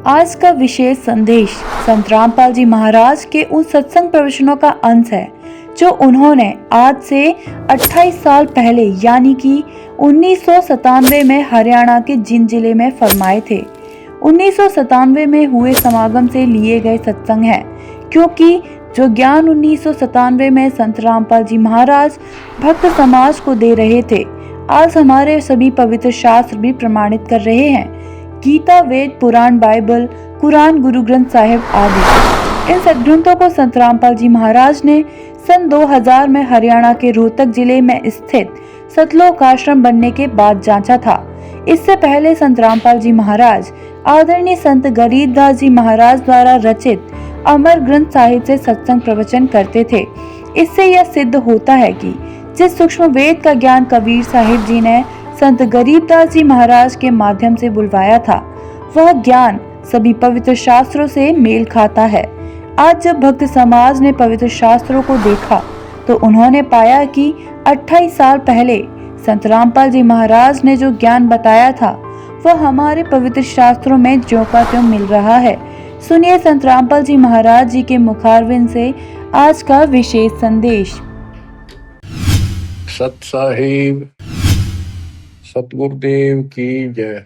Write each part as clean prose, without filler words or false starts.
आज का विशेष संदेश संत रामपाल जी महाराज के उन सत्संग प्रवचनों का अंश है जो उन्होंने आज से 28 साल पहले यानी कि 1997 में हरियाणा के जिंद जिले में फरमाए थे। 1997 में हुए समागम से लिए गए सत्संग है, क्योंकि जो ज्ञान 1997 में संत रामपाल जी महाराज भक्त समाज को दे रहे थे, आज हमारे सभी पवित्र शास्त्र भी प्रमाणित कर रहे हैं। गीता, वेद, पुराण, बाइबल, कुरान, गुरु ग्रंथ साहिब आदि इन सदग्रंथों को संत रामपाल जी महाराज ने सन 2000 में हरियाणा के रोहतक जिले में स्थित सतलोक आश्रम बनने के बाद जांचा था। इससे पहले संत रामपाल जी महाराज आदरणीय संत गरीबदास जी महाराज द्वारा रचित अमर ग्रंथ साहिब से सत्संग प्रवचन करते थे। इससे यह सिद्ध होता है कि जिस सूक्ष्म वेद का ज्ञान कबीर साहिब जी ने संत गरीबदास जी महाराज के माध्यम से बुलवाया था, वह ज्ञान सभी पवित्र शास्त्रों से मेल खाता है। आज जब भक्त समाज ने पवित्र शास्त्रों को देखा तो उन्होंने पाया कि 28 साल पहले संत रामपाल जी महाराज ने जो ज्ञान बताया था वह हमारे पवित्र शास्त्रों में ज्यों का त्यों मिल रहा है। सुनिए संत रामपाल जी महाराज जी के मुखारविंद से आज का विशेष संदेश। सत साहिब सतगुरुदेव की जय।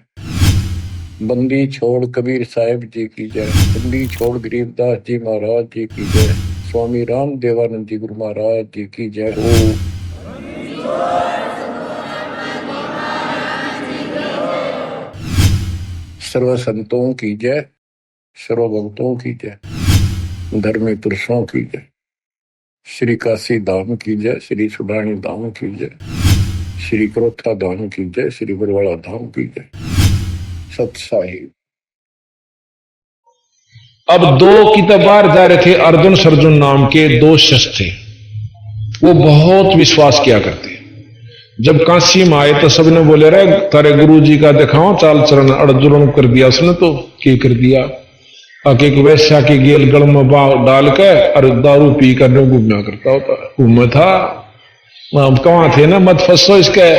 बंदी छोड़ कबीर साहिब जी की जय। बंदी छोड़ गरीबदास जी महाराज जी की जय। स्वामी राम देवानंद जी गुरु महाराज जी की जय हो। सर्व संतों की जय, सर्व भक्तों की जय, धर्मी पुरुषों की जय, श्री काशी धाम की जय, श्री सुडानी धाम की जय, श्री क्रोथा धाम की जय, श्री बरवाड़ा धाम की जय। सत साहिब। अब दो किताबार जा रहे थे, अर्जुन सर्जुन नाम के दो शख्स थे। वो बहुत विश्वास किया करते। जब काशी में आए तो सबने बोले रहे तारे गुरु जी का दिखाओ चाल चरण। अर्जुन कर दिया उसने तो की कर दिया, एक वैश्या की गेल गल में डाल के और दारू पी कर घूमना करता होता। घूमा था हम कहाँ थे ना, मत फंसो इसके।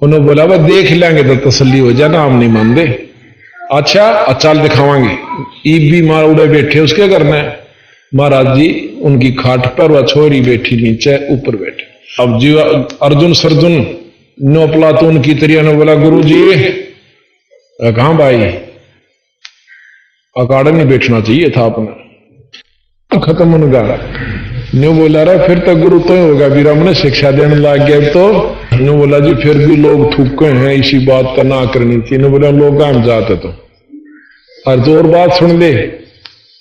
उन्होंने बोला वह देख लेंगे तो तसल्ली हो जाए ना, हम नहीं मान दे। अच्छा चाल दिखावांगे। ईब भी मार उड़े बैठे उसके करना है। महाराज जी उनकी खाट पर वह छोरी बैठी नीचे, ऊपर बैठे। अब जी अर्जुन सर्जुन नो प्लातून की तरिया ने बोला गुरु जी कहां भाई, अकाड़ा नहीं बैठना चाहिए था आपने। खत्म होगा न्यू बोला रहा फिर तो गुरु तो ही होगा, वीरा मैंने शिक्षा देने लग गया। तो न्यू बोला जी फिर भी लोग थूके हैं, इसी बात तो ना करनी थी। न्यू बोला लोग हम जाते तो और तो और बात सुन ले,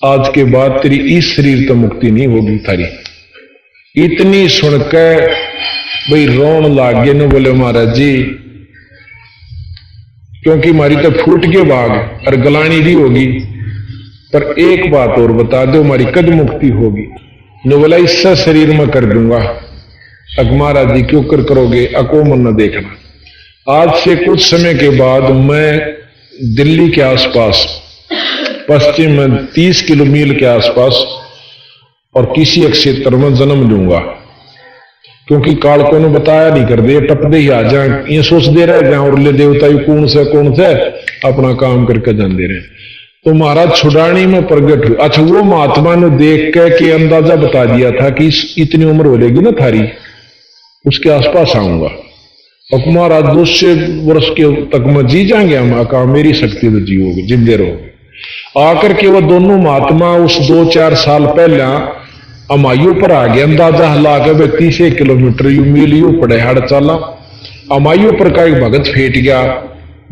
आज के बाद तेरी इस शरीर तो मुक्ति नहीं होगी थारी। इतनी सुनकर भाई रोन लाग गए। न्यू बोले महाराज जी क्योंकि हमारी तो फूट के भाग और गलानी भी होगी, पर एक बात और बता दो हमारी कद मुक्ति होगी। ने बोला इससे शरीर में कर दूंगा। अक महाराज जी क्यों कर करोगे, अको मन न देखना। आज से कुछ समय के बाद मैं दिल्ली के आसपास पश्चिम में 30 किलो मील के आसपास और किसी एक क्षेत्र में जन्म लूंगा, क्योंकि काल को ने बताया नहीं कर दे टप दे ही आ जाए, ये सोच दे रहे जहां और ले देवता यू कौन से अपना काम करके जान दे रहे। तो महाराज छुड़ानी में प्रगट हुए। अच्छा वो महात्मा ने देख के अंदाजा बता दिया था कि इतनी उम्र हो जाएगी ना थारी, उसके आसपास आऊंगा। और महाराज 200 वर्ष के तक में जी जाएंगे हम, कहा मेरी शक्ति तो जियोगे जिंदे रहोगे। आकर के वो दोनों महात्मा उस 2-4 साल पहले अमायु पर आ गया। अंदाजा हला के 30 किलोमीटर यू मील यू पड़े हड़ चाला। अमायु पर का एक भगत फेट गया,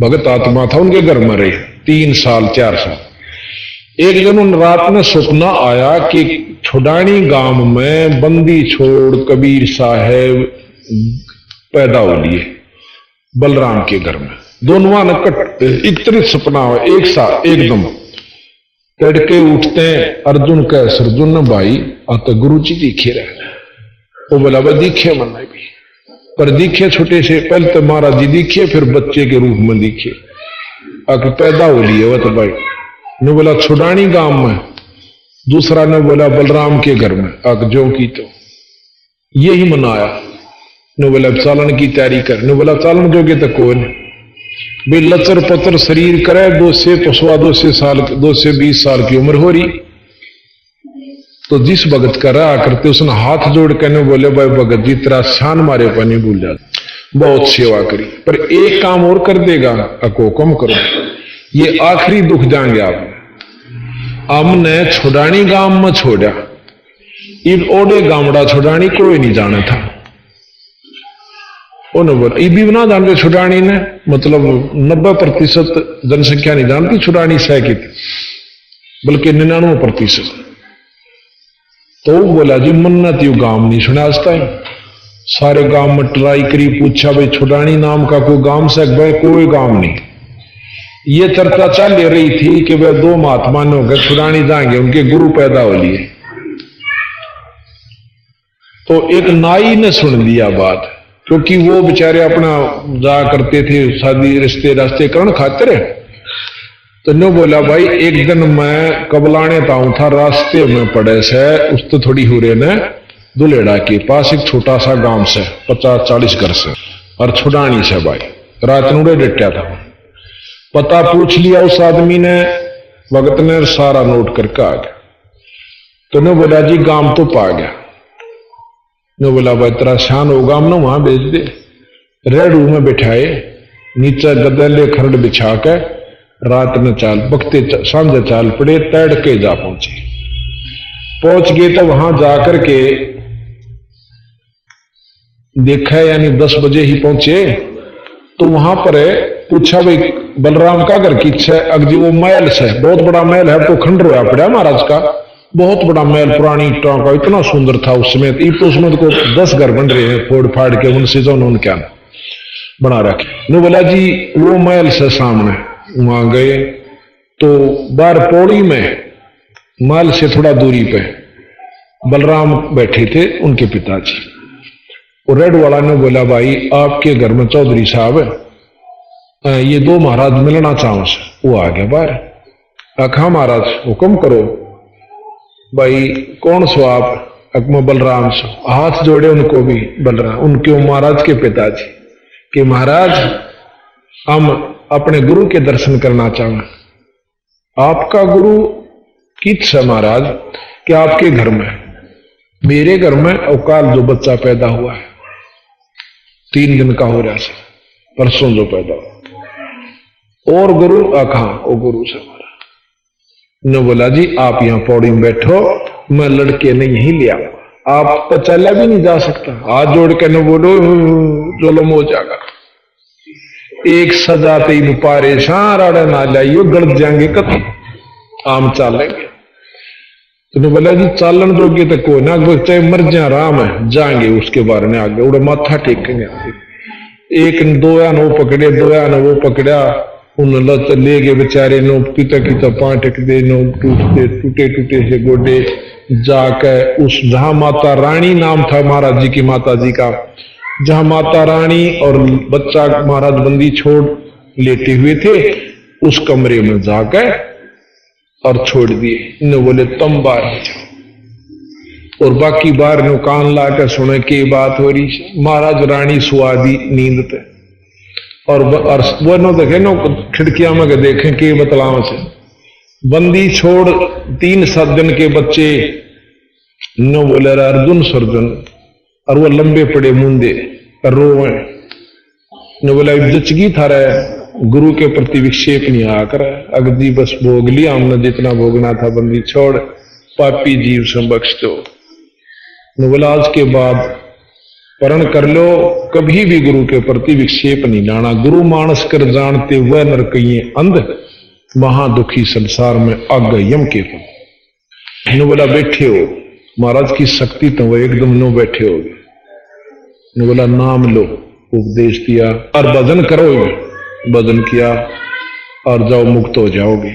भगत आत्मा था, उनके घर में रहे 3 साल 4 साल। एक दिन उन रात में सपना आया कि छुडानी गांव में बंदी छोड़ कबीर साहेब पैदा हो लिए बलराम के घर में। दोनों ने एक तरह सपना हुआ एक साथ एकदम। तड़के उठते हैं अर्जुन का सर्जुन भाई आता गुरु जी दिखे रहे। तो बोला वह दिखे मन भी, पर दिखे छोटे से। पहले तो महाराज जी दिखे, फिर बच्चे के रूप में दिखे। आके पैदा हो लिए वह तो भाई ने बोला छुडानी गांव में। दूसरा ने बोला बलराम के घर में। आके जो की तो यही मनाया। ने बोला चालन की तैयारी कर। ने बोला चालन जोगे तो कौन वे लचर पचर शरीर करे, 2 से 20 साल की उम्र हो रही। तो जिस भगत का रहा करते उसने हाथ जोड़ कर बोले, भाई भगत जी तेरा शान मारे पानी भूल जा, बहुत सेवा करी, पर एक काम और कर देगा, अको कम करो, ये आखिरी दुख जाएंगे आप। हमने छुड़ानी गांव में छोड़ा, इन ओडे गामड़ा छुड़ानी कोई नहीं जाना था। उन्होंने बोला ये भी ना जानते छुड़ानी ने, मतलब 90% जनसंख्या नहीं जानती छुड़ानी सह की थी, बल्कि 99%। तो बोला जी मन्नत यू गांव नहीं सुना आज तक, सारे गांव में ट्राई करी, पूछा भाई छुड़ानी नाम का कोई गांव से, भाई कोई गांव नहीं। ये चर्चा चल रही थी कि वह 2 महात्मा ने होकर छुड़ानी जाएंगे, उनके गुरु पैदा हो लिए। तो एक नाई ने सुन लिया बात, क्योंकि वो बेचारे अपना जा करते थे शादी रिश्ते रास्ते करण खातिर। तो ने बोला भाई एक दिन मैं कबलाने ताऊं था, रास्ते में पड़े से उस तो थोड़ी हो रहे ने दुलेड़ा के पास एक छोटा सा गांव से 50-40 घर से, और छुड़ानी से भाई रात नूरे डटा था। पता पूछ लिया उस आदमी ने, भगत ने सारा नोट करके आ गया। तो ने बोला जी गांव तो पा गया। ने बोला भाई तेरा शान हो गांव ना वहां भेज दे। रेडू में बिठाए, नीचे गदले खरड़ बिछा के रात में चाल बकते सांझे चाल पड़े, तैड़ के जा पहुंच गए। तो वहां जाकर के देखा, यानी 10 बजे ही पहुंचे। तो वहां पर पूछा भाई बलराम का घर की इच्छा? अगजी वो महल से, बहुत बड़ा महल है, तो खंडर होया पड़ा महाराज का, बहुत बड़ा महल पुरानी ईंटों का, इतना सुंदर था उस समय। तो उसमें को 10 घर बन रहे हैं फोड़ फाड़ के, उनसे जो उन्होंने क्या बना रखे। ने बोला जी वो महल से सामने, वहां गए तो बाहर पौड़ी में महल से थोड़ा दूरी पे बलराम बैठे थे, उनके पिताजी। और रेड वाला ने बोला भाई आपके घर में चौधरी साहब ये 2 महाराज मिलना चाहूं से। वो आ गया बाहर, आखा महाराज हुक्म करो। भाई कौन सो आप? अकमा बलराम सो। हाथ जोड़े उनको भी बलराम, उनके महाराज के पिताजी कि महाराज हम अपने गुरु के दर्शन करना चाहें। आपका गुरु किस है महाराज? कि आपके घर में, मेरे घर में अवकाल जो बच्चा पैदा हुआ है, 3 दिन का हो रहा है, परसों जो पैदा हुआ। और गुरु आखा ओ गुरु से हमारा ने बोला जी आप यहां पौड़ी में बैठो, मैं लड़के ने यहीं ले आऊंगा, आप तो चला भी नहीं जा सकता। हाथ जोड़ के न बोलो जुल्म हो जाएगा। एक सजाते ही पारे सारा ना लाइयो, गलत जाएंगे कत आम चालेंगे। तो बोला जी चालन दोगे तो कोई ना, चाहे मर जा राम है जाएंगे उसके बारे में आगे उड़े माथा टेकेंगे। एक 2 या नो पकड़े, 2 या न वो पकड़ा, उन लत ले गए बेचारे नो, पिता पांव टेक दे नो, टूटे टूटे से गोडे जाकर उस जहां माता रानी नाम था महाराज जी की माता जी का, जहां माता रानी और बच्चा महाराज बंदी छोड़ लेटे हुए थे, उस कमरे में जाकर और छोड़ दिए। इन्हें बोले तुम बाहर हो जाओ। और बाकी बाहर ने कान ला कर सुने की बात हो रही। महाराज रानी सुआदी नींद पे, और वो नो देखे नो खिड़कियां में देखें कि बतलाव से बंदी छोड़ 3-7 दिन के बच्चे नो बोले अर्जुन सर्जन, और वो लंबे पड़े मुंदे रोवे ने बोला जचगी था रहे, गुरु के प्रति विक्षेप नहीं आकर अगदी बस भोग लिया हमने जितना भोगना था, बंदी छोड़ पापी जीव से बख्श दो। ने बोला आज के बाद परण कर लो, कभी भी गुरु के प्रति विक्षेप नहीं लाना। गुरु मानस कर जानते वह नरकइये अंध, महादुखी संसार में अग यम के पद। ने बोला बैठे हो, महाराज की शक्ति तो वह एकदम नो बैठे हो। ने बोला नाम लो, उपदेश दिया और भजन करोगे, भजन किया और जाओ मुक्त हो जाओगे।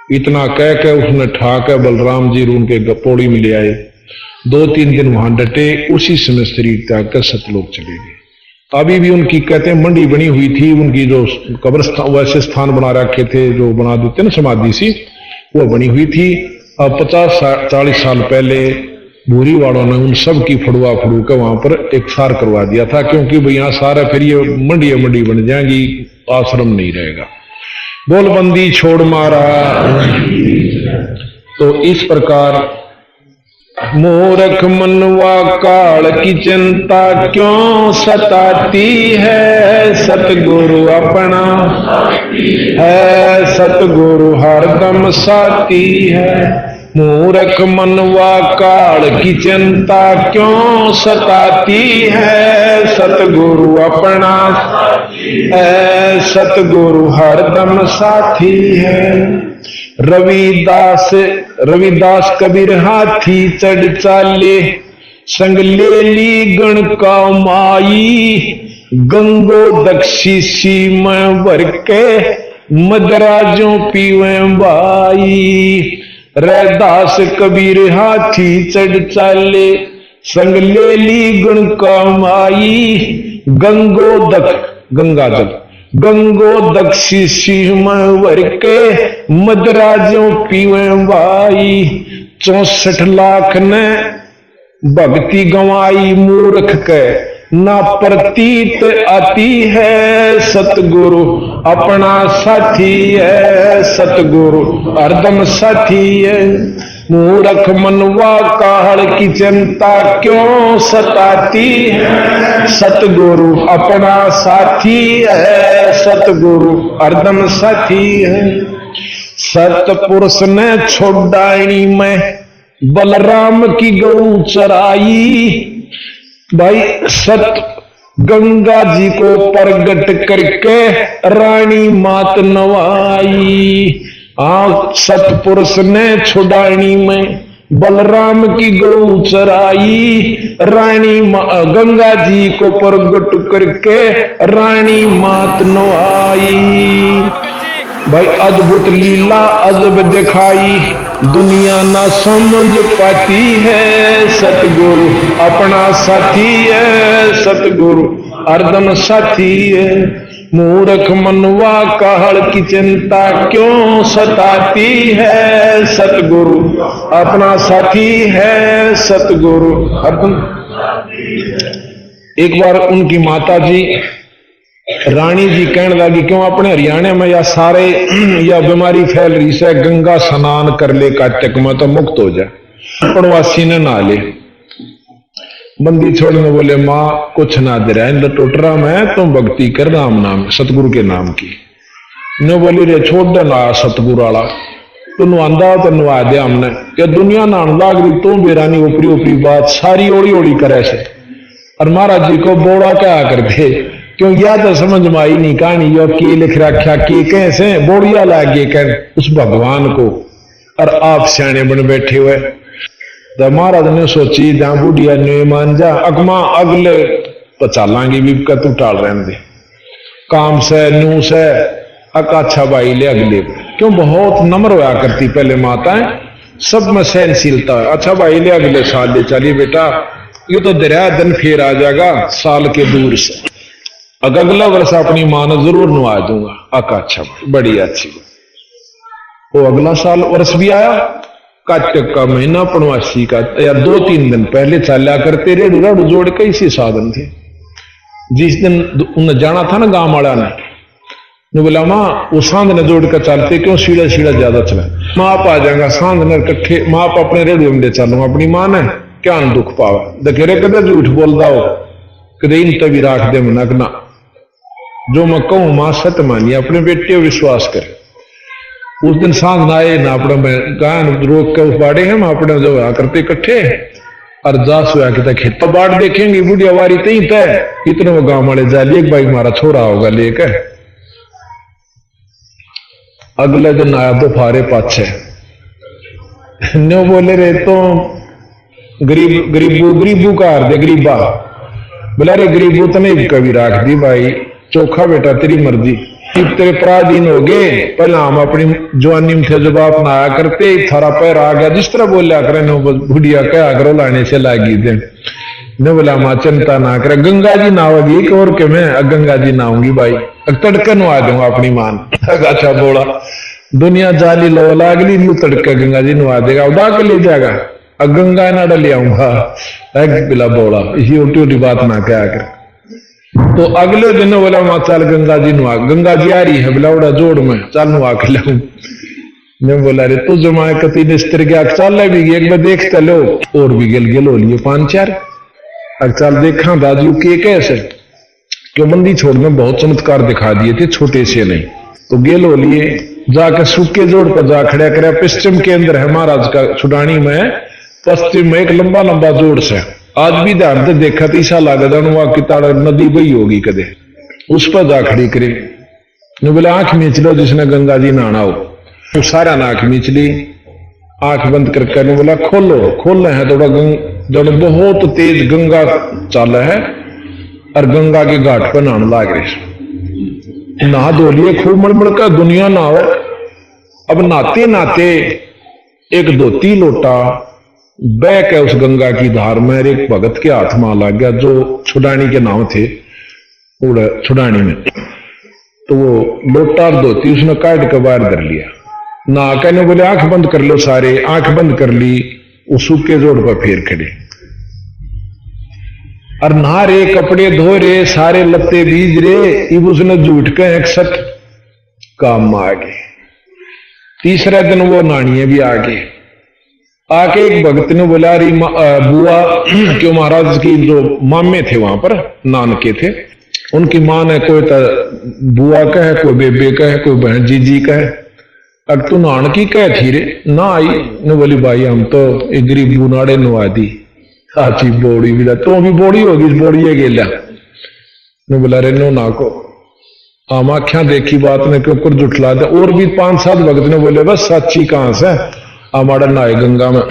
इतना कह के उसने ठाकर बलराम जी उनके पौड़ी में ले आए। 2-3 दिन वहां डटे, उसी समय शरीर त्याग कर सतलोक चले गए। अभी भी उनकी कहते हैं मंडी बनी हुई थी, उनकी जो कब्रस्थान वैसे स्थान बना रखे थे जो बना देते ना समाधि सी, वो बनी हुई थी। अब 50-40 साल पहले भूरी वालों ने उन सब की फड़वा फड़ू के वहां पर एक सार करवा दिया था, क्योंकि भाई यहाँ सारा फिर ये मंडी बन जाएगी, आश्रम नहीं रहेगा। बोलबंदी छोड़ मारा। तो इस प्रकार मूर्ख मनवा काल की चिंता क्यों सताती है, सतगुरु अपना है, सतगुरु हरदम साथी है। मूर्ख मनवा काल की चिंता क्यों सताती है, सतगुरु अपना है, सतगुरु हरदम साथी है। रविदास कबीर हाथी चढ़ चाले, संग ले ली गण का माई, गंगो दक्षी सी में भर के मदराजों पीवे बाई। रैदास कबीर हाथी चढ़ चाले, संग ले ली गण का माई, गंगो दक्षी सिंह वर के मदराजों पीवे बाई। 64 लाख ने भक्ति गंवाई, मूर्ख के ना प्रतीत आती है, सतगुरु अपना साथी है, सतगुरु हरदम साथी है। मूर्ख मनवा काल की चिंता क्यों सताती है, सतगुरु अपना साथी है, सतगुरु हरदम साथी है। सतपुरुष ने छोड़ाई में बलराम की गऊ चराई, भाई सत गंगा जी को प्रगट करके रानी मात नवाई। सतपुरुष ने छुड़ानी में बलराम की गऊ चराई, रानी गंगा जी को प्रगट करके रानी मात नवाई। भाई अद्भुत लीला अजब दिखाई, दुनिया ना समझ पाती है, सतगुरु अपना साथी है, सतगुरु हरदम साथी है। मूर्ख मनवा काल की चिंता क्यों सताती है, सतगुरु अपना साथी है, सतगुरु हरदम। एक बार उनकी माता जी रानी जी कहने लगी, क्यों अपने हरियाणा में या सारे या बीमारी फैल रही से, गंगा स्नान कर ले काटक में तो मुक्त हो जाए। पड़वासी ने नहा ले। बंदी छोड़ने बोले, माँ कुछ ना दे रहा है टोटरा में, तुम भक्ति कर राम नाम सतगुरु के नाम की। ने बोली रे छोड़ दे ना सतगुरु वाला, तू नुआंदा तो नुआ दे हमने, क्या दुनिया नान लाग रही तू बेरानी ऊपरी ऊपरी बात सारी ओड़ी ओड़ी करे से। और महाराज जी को बोड़ा क्या करते, क्यों यह तो समझ में आई नहीं कहानी, यो की लिख रखा की कैसे बोड़िया लागे कर उस भगवान को, और आप सियाने बन बैठे हुए। तो महाराज ने सोची जहां बुढ़िया ने मान जा अगमा अगले तो चालांगी भी का तू टाल रहने दे, काम से नू से अकाछा बाई ले अगले, क्यों बहुत नम्र होया करती पहले माताएं, सब में सहनशीलता है। अच्छा भाई ले अगले साल ले चलिए बेटा, ये तो दरिया दिन फिर आ जाएगा साल के दूर से, अगला वर्ष अपनी मां ने जरूर नुआ दूंगा। आका अच्छा बड़ी अच्छी। वो अगला साल वर्ष भी आया, काटक का महीना पनवासी का या 2-3 दिन पहले चला करते रेडू रेडू जोड़ के इसी साधन थे। जिस दिन उन्हें जाना था ना गांव वाला ने बोला, माँ वो सांध ने जोड़ कर चलते क्यों, सीढ़ा सीढ़ा ज्यादा चला, माँ आप आ जाएगा सांध ने कट्ठे, माँ आप अपने रेडू में ले चलूंगा, अपनी मां ने क्या दुख पावा, दखेरे कदे झूठ बोलता हो, कदे इन तभी राख दे मनकना, जो मैं कहूं मां सत्य मानिए, अपने बेटे विश्वास करे। उस दिन सांझ ना आए ना अपने गान रोक के उस बाड़े हम अपने जो करते इकट्ठे और जास हुआ कि खेत बाढ़ देखेंगे बुढ़िया वारी तई तय, इतने वो गांव वाले जाली एक भाई हमारा छोरा होगा लेकर। अगले दिन आया तो फारे पाछे न्यो बोले रे तो गरीबू का हार दे गरीबा, बोला रे गरीबू तो नहीं कभी राख दी भाई, चोखा बेटा तेरी मर्जी, तेरे पराधीन हो गए, पहले हम अपनी जवानी में थे जब आप नहाया करते थारा पैर आ गया, जिस तरह बोलिया करे बुढ़िया क्या करो लाने से लागी थे ने बोला मां चिंता ना करे, गंगा जी नहाओगी एक और के मैं गंगा जी नहाऊंगी भाई, तड़के नुआ दूंगा अपनी मान। अच्छा बोला दुनिया जाली लो लागली नू तड़के गंगा जी नुआ देगा, उड़ा के ले जाएगा, अब गंगा ना डल आऊंगा बिला बोला इसी उल्टी उल्टी बात ना क्या कर। तो अगले दिन बोला वहां चल गंगा जी नुआ, गंगा जी आ रही है बिलावड़ा जोड़ में, चल नुआ के लाऊं। मैं बोला रे तू जमा कति निस्तर गया, चल भी एक बार देख चलो, और भी गिल हो लिए 5-4। अब चल देखा राजू के कैसे क्यों बंदी छोड़ में बहुत चमत्कार दिखा दिए थे, छोटे से नहीं। तो गेल हो लिए जाकर सूखे जोड़ पर जा खड़ा करे। पश्चिम के अंदर है महाराज का छुडानी में, पश्चिम में एक लंबा लंबा जोड़ से आज भी ध्यान से देखा तो ईसा लागत वहां की ताड़ नदी बही होगी कदे, उस पर जा खड़ी करे। ने बोले आंख मीच लो जिसने गंगा जी नहाना हो। तो सारा नाक मीच ली, आंख बंद करके ने बोला खोलो। खोल है थोड़ा जब बहुत तेज गंगा चाल है और गंगा के घाट पर नहाने लाग रहे। नहा धो लिए खूब मड़मड़ का दुनिया नहाओ। अब नहाते नहाते एक धोती लोटा बह के उस गंगा की धार में एक भगत के हाथ में लग गया जो छुडानी के नाम थे छुडानी में। तो वो लोटा और धोती उसने काट के बाहर धर लिया। ना कहने बोले आंख बंद कर लो सारे, आंख बंद कर ली। वो सूखे जोड़ पर फेर खड़े और नहा रे, कपड़े धो रे, सारे लत्ते बीज रे। इब उसने झूठ के 61 काम में आ गए। तीसरा दिन वो नानिये भी आ गए। आके एक भगत ने बोला रही बुआ क्यों महाराज की जो मामे थे वहां पर नानके थे, उनकी मां ने कोई तो बुआ का है, कोई बेबे का है, कोई बहन जीजी का है। अब तू नान की कह थी रे ना आई। ने बोली भाई हम तो एक गरीब बुनाड़े नुआ दी साची बोड़ी भी तो भी बोड़ी होगी बोड़ी है गेला। ने बोला रे नो ना को आम आख्या देखी बात ने के ऊपर जुटला दे। और भी 5-7 भगत ने बोले बस साची कहां से हमारा नहाए गंगा में।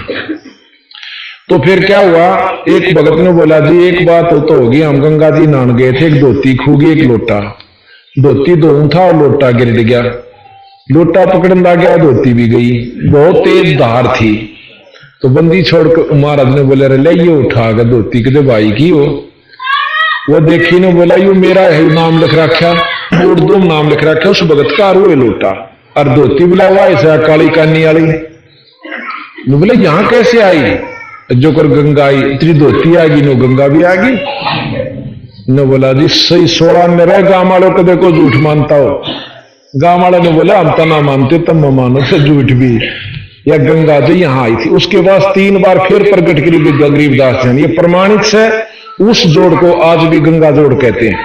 तो फिर क्या हुआ, एक भगत ने बोला जी एक बात तो होगी, हम गंगा जी नहान गए थे, एक धोती खूगी एक लोटा, धोती धोऊं था और लोटा गिर गया, लोटा पकड़न लग गया, धोती भी गई, बहुत तेज धार थी। तो बंदी छोड़कर महाराज ने बोले रे ले ये उठा कर धोती के भाई की हो। वो देखी ने बोला यू मेरा है नाम लिख रखा, उर्दू में नाम लिख रखा, उस भगत का रो लोटा और धोती बोला हुआ ऐसा काली कानी वाली। बोले यहां कैसे आई, जो कर गंगा आई, इतनी धोती आ गई नो गंगा भी आ गई। ने बोला जी सही 16 में रह गांव वालों को देखो झूठ मानता हो। गांव वालों ने बोला हम तो ना मानते तब मानो से झूठ भी, या गंगा जी यहां आई थी। उसके बाद 3 बार फिर प्रकट करी गरीबदास जी। ये प्रमाणित से उस जोड़ को आज भी गंगा जोड़ कहते हैं,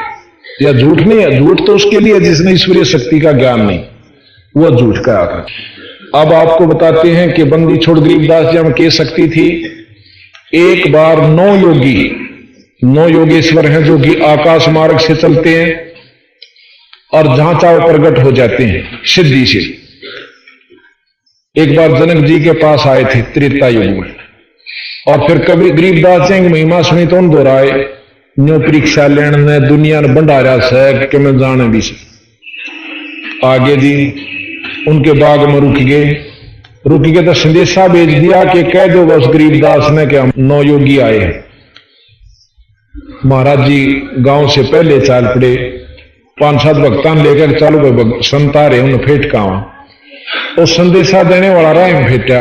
या झूठ नहीं है। झूठ तो उसके लिए जिसने ईश्वरीय शक्ति का ज्ञान नहीं, वो झूठ का आकर। अब आपको बताते हैं कि बंदी छोड़ गरीबदास जी हम कह सकती थी। एक बार 9 योगेश्वर हैं जो कि आकाश मार्ग से चलते हैं और जहां चाहो प्रकट हो जाते हैं सिद्धि से। एक बार जनक जी के पास आए थे त्रेता युग में, और फिर कभी गरीबदास जी की महिमा सुनी तो उन दोहराए न्यो परीक्षा लेने ने दुनिया ने भंडारा से कि मैं जाने भी से आगे जी उनके बाग में रुक गए तो संदेशा भेज दिया कि कह दो बस गरीबदास ने कि हम 9 योगी आए हैं। महाराज जी गांव से पहले चाल पड़े, 5-7 भक्तान लेकर चालू भाई संता रहे उन्हें फेट का तो संदेशा देने वाला रहा है फेटा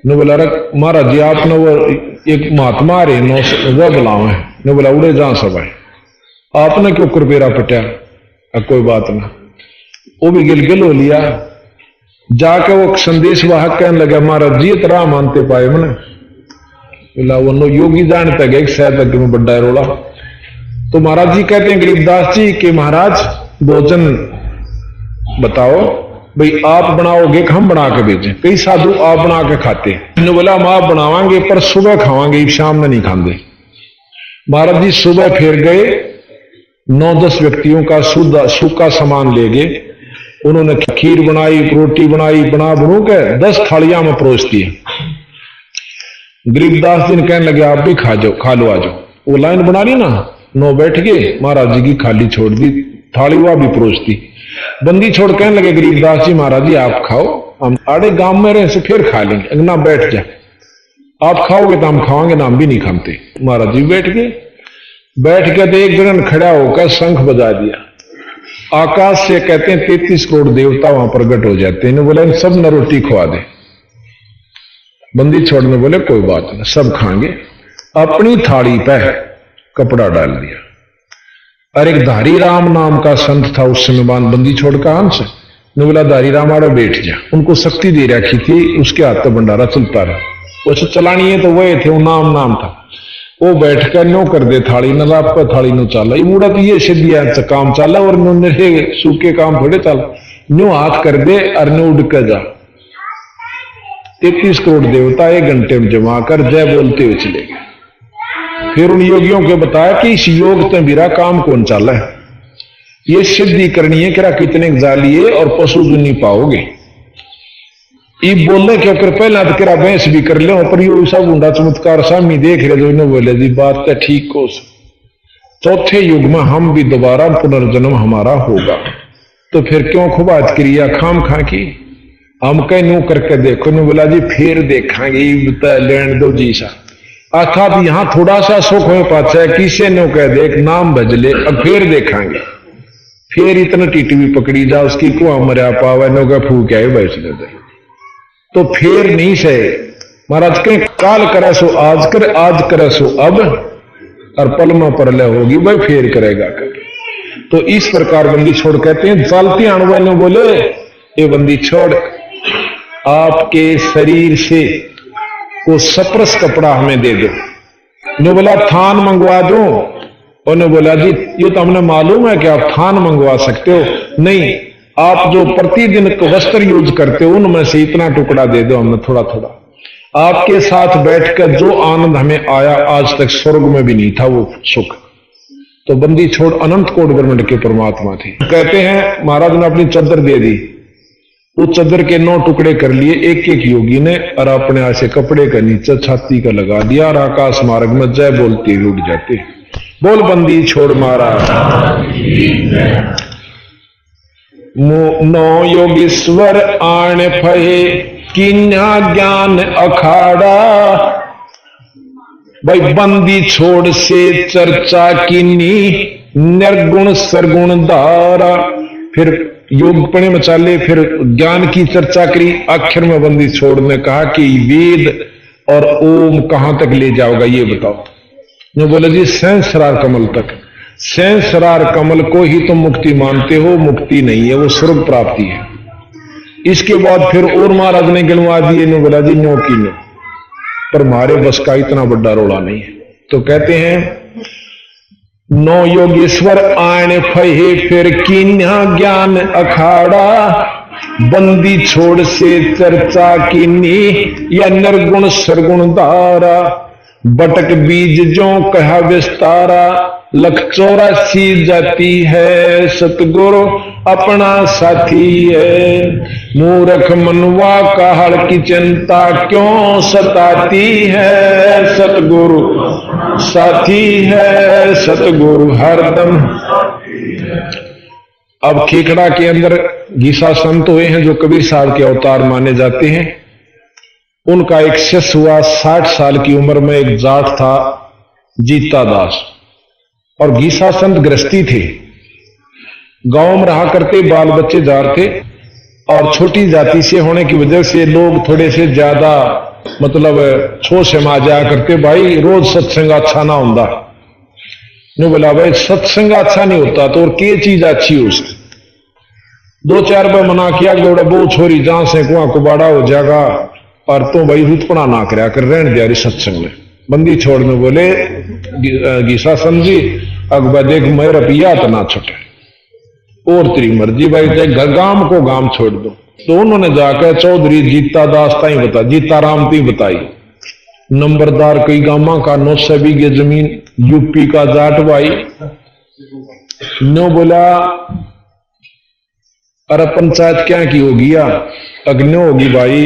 ने बोला महाराज जी आपने वो एक महात्मा रहे नो वो बुलाओ है। ने बोला उड़े जा सब है आपने क्यों कुरबेरा पटा, कोई बात ना। वो भी गिल हो लिया। जाके वो संदेश वाहक कहने लगा महाराज जी इतना मानते पाए मैंने। बोला वो नो योगी जानते गए शायद अगे में बड़ा रोला। तो महाराज जी कहते हैं गरीबदास जी कि महाराज भोजन बताओ भाई आप बनाओगे कि हम बना के भेजें। कई साधु आप बना के खाते हैं। बोला हम आप बनावांगे पर सुबह खावांगे, शाम में नहीं खाते। महाराज जी सुबह फिर गए, 9-10 व्यक्तियों का सूखा सामान ले गए। उन्होंने खीर बनाई, रोटी बनाई, बनू के 10 थालियां में परोस दी। गरीबदास जी ने कहने लगे आप भी खा लो आ जाओ। वो लाइन बना ली ना, 9 बैठ गए, महाराज जी की खाली छोड़ दी थाली, वह भी परोस दी। बंदी छोड़ कहने लगे गरीबदास जी महाराज जी आप खाओ, हम आड़े गांव में रहे से फिर खा लेंगे, ना बैठ जाए आप खाओगे तो हम खाओगे ना, हम भी नहीं खाते। महाराज जी बैठ गए तो एक जगह खड़ा होकर शंख बजा दिया। आकाश से कहते हैं 33 करोड़ देवता वहां प्रकट हो जाते हैं। बोला इन सब न रोटी खुआ दे। बंदी छोड़ने बोले कोई बात नहीं, सब खाएंगे। अपनी थाली पे कपड़ा डाल दिया। और एक धारी राम नाम का संत था उस समय बांध बंदी छोड़ का हंस ने बोला धारी राम आड़े बैठ जा। उनको शक्ति दे रखी थी, उसके हाथ तो भंडारा चलता रहा। वैसे चलानी है तो वह थे, वो नाम था। वो बैठ कर नो कर दे थाली न रात पर थाली नो चाला। ये मुड़ा तो ये सीधिया काम चाला और सूखे काम थोड़े चाला। न्यू हाथ कर दे और न्यू उड़ कर जा। 33 करोड़ देवता 1 घंटे में जमा कर जय बोलते हुए चले गए। फिर उन योगियों को बताया कि इस योग तो मेरा काम कौन चाला है, ये सिद्धि करनी है कि कितने जालिए और पशु जो नहीं पाओगे। ये बोलने के ऊपर पहला तो करा भैंस भी कर ले, पर ये सब ऊंडा चमत्कार सामने देख रहे जो इन्हें बोले जी बात तो ठीक हो। चौथे युग में हम भी दोबारा पुनर्जन्म हमारा होगा, तो फिर क्यों खुबात क्रिया खाम खा की। हम कहीं नो करके देखो ने बोला जी फिर देखेंगे लेन दो जी सा। अर्थात यहां थोड़ा सा सुख हो पाता है, किसे नो कह देख नाम भजले अब फिर देखेंगे। फिर इतना टीटी भी पकड़ी जा उसकी कुआ मरिया पावा नो का फूक आए बैठ दे, तो फिर नहीं सहे। महाराज के काल करे सो आज कर, आज करे सो अब, और पल में परले होगी भाई फिर करेगा कर। तो इस प्रकार बंदी छोड़ कहते हैं। चलती अणुआ ने बोले ये बंदी छोड़ आपके शरीर से वो सप्रस कपड़ा हमें दे दो। ने बोला थान मंगवा दो। उन्होंने बोला जी ये तो हमने मालूम है कि आप थान मंगवा सकते हो, नहीं आप जो प्रतिदिन वस्त्र यूज करते हो उनमें से इतना टुकड़ा दे दो हमें थोड़ा थोड़ा। आपके साथ बैठकर जो आनंद हमें आया आज तक स्वर्ग में भी नहीं था वो सुख। तो बंदी छोड़ अनंत कोट ब्रह्मांड के परमात्मा थे। कहते हैं महाराज ने अपनी चद्दर दे दी, उस चद्दर के 9 टुकड़े कर लिए एक एक योगी ने, और अपने ऐसे कपड़े का नीचे छाती का लगा दिया और आकाश मार्ग में जय बोलते हुए उड़ जाते। बोल बंदी छोड़ महाराज। 9 योगीश्वर आण फहे किन्या ज्ञान अखाड़ा। भाई बंदी छोड़ से चर्चा किन्नी निर्गुण सरगुण धारा। फिर योग में चाले, फिर ज्ञान की चर्चा करी। आखिर में बंदी छोड़ ने कहा कि वेद और ओम कहां तक ले जाओगा ये बताओ। जो बोले जी सहस्रार कमल तक। सहस्रार कमल को ही तुम मुक्ति मानते हो, मुक्ति नहीं है, वो स्वर्ग प्राप्ति है। इसके बाद फिर और महाराज ने गिनवा दिए। ने बोला जी नो की नो, पर हमारे बस का इतना बड़ा रोड़ा नहीं है। तो कहते हैं 9 योगेश्वर आने फहे फिर किन्या ज्ञान अखाड़ा। बंदी छोड़ से चर्चा किन्नी या निर्गुण सरगुण धारा। बटक बीज जो कहा विस्तारा 184 जाती है सतगुरु अपना साथी है। मूर्ख मनवा काहड़ की चिंता क्यों सताती है। सतगुरु साथी है, सतगुरु हरदम। अब खेखड़ा के अंदर गीसा संत हुए हैं जो कबीर साहब के अवतार माने जाते हैं। उनका एक शिष्य हुआ 60 साल की उम्र में, एक जाट था जीता दास, और गीसा संत गृहस्थी थे, गांव में रहा करते, बाल बच्चे जार थे, और छोटी जाति से होने की वजह से लोग थोड़े से ज्यादा मतलब छो से मा जाया करते। भाई रोज सत्संग अच्छा ना होता। ने बोला भाई सत्संग अच्छा नहीं होता तो और क्या चीज अच्छी हो उसकी। 2-4 बार मना किया कि वो छोरी जहां से कुआं कुबाड़ा हो जाएगा, और तो भाई रुतपना ना कराया कर रहने दिया सत्संग में। बंदी छोड़ने बोले गीसा समझी अकबर देख मेरा पिया तो ना छुटे, और तेरी मर्जी भाई घर गांव को गांव छोड़ दो। तो उन्होंने जाकर चौधरी जीता दास ताई बता, जीता राम ती बताई। नंबरदार कई गामा का 900 बीघे जमीन, यूपी का जाट भाई। नो बोला अरे पंचायत क्या की होगी या अग्नि होगी भाई।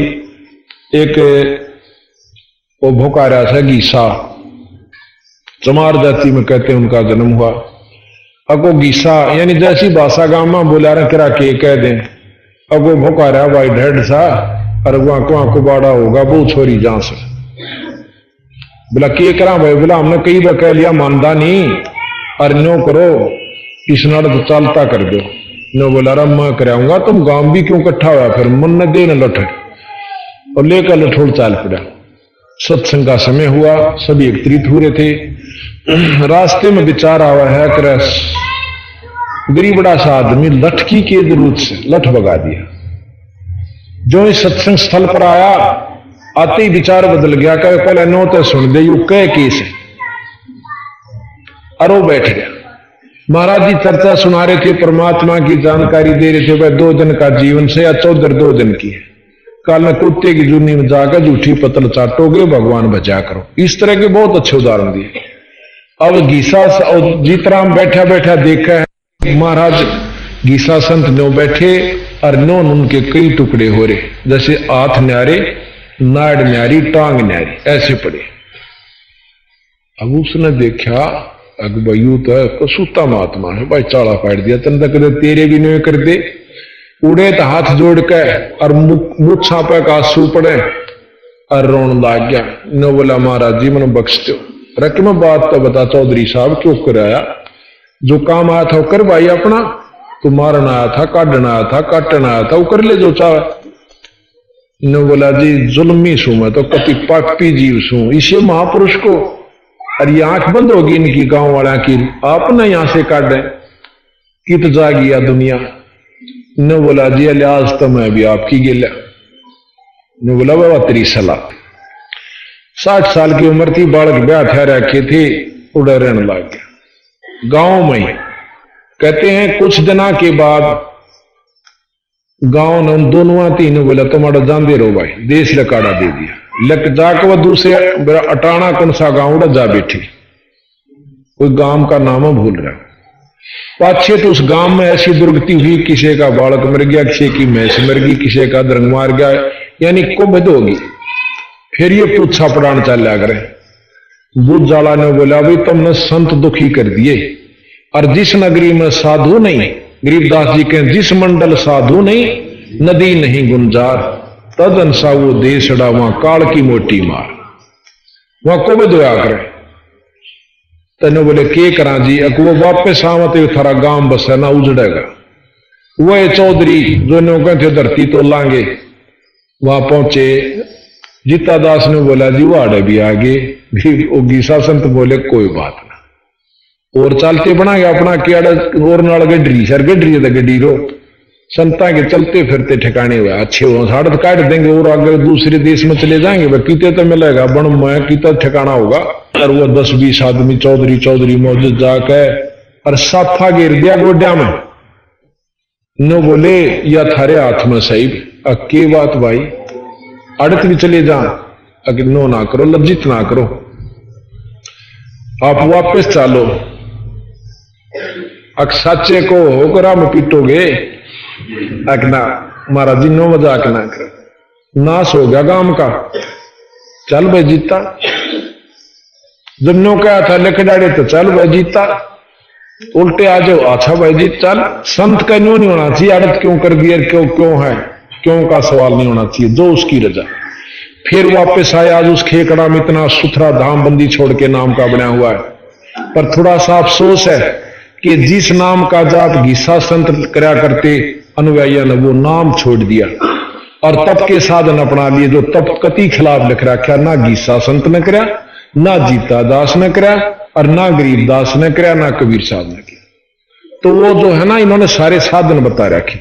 एक वो भोका रहा था गीसा, चमार जाति में कहते हैं उनका जन्म हुआ। अगो गीसा यानी जैसी भाषा गांव में बोला रहा करा के कह दें। अगो भोका रहा भाई ढेड सा, और वहां कुआं कुबाड़ा होगा वो छोरी जहां से। बोला के करा भाई। बोला हमने कई बार कह लिया मानदा नहीं, और नो करो इस नड़ तो चालता कर दो। नो बोला रहा मैं कराऊंगा, तुम गांव भी क्यों इकट्ठा हुआ। फिर मन न दे न लठ, और लेकर लठोड़ चाल पड़ा। सत्संग का समय हुआ, सभी एकत्रित हो रहे थे। रास्ते में विचार आवा है कर गरीबड़ा सा आदमी लठकी के जरूरत से लठ भगा दिया। जो इस सत्संग स्थल पर आया, आते ही विचार बदल गया। कहे पहले नो तो सुन दे यू कह केस है, और वो बैठ गया। महाराज जी चर्चा सुना रहे थे, परमात्मा की जानकारी दे रहे थे। वह 2 दिन का जीवन से या 14 2 दिन की है। कल में कुत्ते की जूनी में जाकर झूठी पतल चाटोगे, भगवान बचा करो। इस तरह के बहुत अच्छे उदाहरण दिए। अब गीसा जीतराम बैठा बैठा देखा है महाराज गीसा संत नो बैठे और नो उनके कई टुकड़े हो रहे, जैसे हाथ न्यारे, नाड़ न्यारी, टांग न्यारी, ऐसे पड़े। अब उसने देखा अगबयू तो कसूता महात्मा है भाई, चाड़ा फाड़ दिया। तन तक तेरे भी नहीं कर दे, उड़े तो हाथ जोड़ के और मुख छापे का आंसू पड़े और रोन लाग गया। न बोला महाराज जी मैंने बख्श दो। रकम बात तो बता चौधरी साहब क्यों कराया? जो काम आया था वो कर भाई अपना, तू मारना आया था, काटना आया था, काटना आया था, वो कर ले जो चाहे। न बोला जी जुल्मी सू मैं तो कति पापी जीव सू, इसे महापुरुष को और ये आंख बंद होगी इनकी गांव वाला की, आप ना यहां से काट दें कित जा गया दुनिया। न बोला जी लिहाज तो मैं भी आपकी गिला। न बोला बाबा तेरी सलाह। 60 साल की उम्र थी, बालक ब्याह ठहर रखे थे, उड़े रहने लग गया गांव में। कहते हैं कुछ दिना के बाद गांव ने उन दोनों तीनों बोला तुम्हारा जान दे रहो भाई, देश लकाड़ा दे दिया। लक जाकर वह दूसरे अटाना कौन सा गांव उड़ा जा बैठी, कोई गांव का नाम भूल रहा। पाछे तो उस गांव में ऐसी दुर्गति हुई, किसी का बालक मर गया, किसी की भैंस मर गई, किसी का दरंग मार गया, यानी कुबद होगी। फिर ये पूछा पड़ान चल लिया करे। बुद्ध जाला ने बोला भाई तुमने संत दुखी कर दिए, और जिस नगरी में साधु नहीं, गरीबदास जी के जिस मंडल साधु नहीं, नदी नहीं गुंजार, तदन सा वो देशड़ा वहां काल की मोटी मार, वहां कुबद होया करे। तेने बोले के करा जी? वो वापस आवते थारा गांव बसा ना उजड़ेगा। वह चौधरी जो ने कहते धरती तो लांगे, वहां पहुंचे। जीता दास ने बोला जी वाड़े भी आगे। गीसा संत बोले कोई बात ना, और चलते बना गया अपना केड़ा और नाल गड्ढरी सर गड्ढरी तो गड्डी रो संता के चलते फिरते ठिकाने हुए अच्छे हो साढ़ काट देंगे और आगे दूसरे देश में चले जाएंगे। वह कीते तो मिलेगा बन में कीता ठिकाना होगा। और वो 10-20 आदमी चौधरी चौधरी मौजूद जाके और साफा गिर दिया गोड्या में। नो बोले या थारे हाथ में सही के बात भाई, अड़त भी चले जा, अगर नो ना करो, लज्जित ना करो, आप वापस चालो। साचे को होकर हम पीटोगे, अकना महाराज जी नो मजाक ना कर, नाश हो गया गांव का। चल भाई जीता, जब नो कहा था लकड़ाड़े तो चल भाई जीता, उल्टे आ जाओ अच्छा भाई जी चल। संत का न्यू नहीं होना चाहिए, अड़त क्यों कर दिया, क्यों क्यों है, क्यों का सवाल नहीं होना चाहिए, जो उसकी रजा। फिर वापस आया, आज उस खेकड़ा में इतना सुथरा धाम बंदी छोड़ के नाम का बना हुआ है। पर थोड़ा सा अफसोस है कि जिस नाम का जाप गीसा संत करा करते अनुयायियों ने वो नाम छोड़ दिया और तप के साधन अपना लिए। जो तप कति खिलाफ लिख रखा, ना गीसा संत ने करा, ना जीता दास ने करा, और ना गरीबदास ने करा, ना कबीर साहब ने किया। तो वो जो है ना, इन्होंने सारे साधन बता रखे,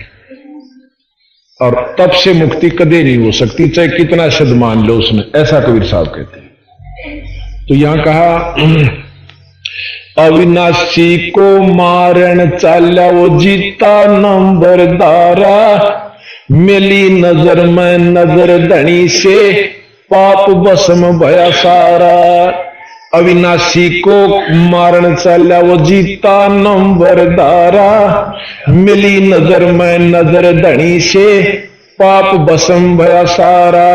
और तप से मुक्ति कदे नहीं हो सकती चाहे कितना शब्द मान लो उसने, ऐसा कबीर साहब कहते हैं। तो यहां कहा अविनाशी को मारण चाला वो जीता नंबरदारा, मिली नजर में नजर धनी से पाप भस्म भया सारा। अविनाशी को मारण चाला वो जीता नंबरदारा, मिली नजर में नजर धनी से पाप भस्म भया सारा।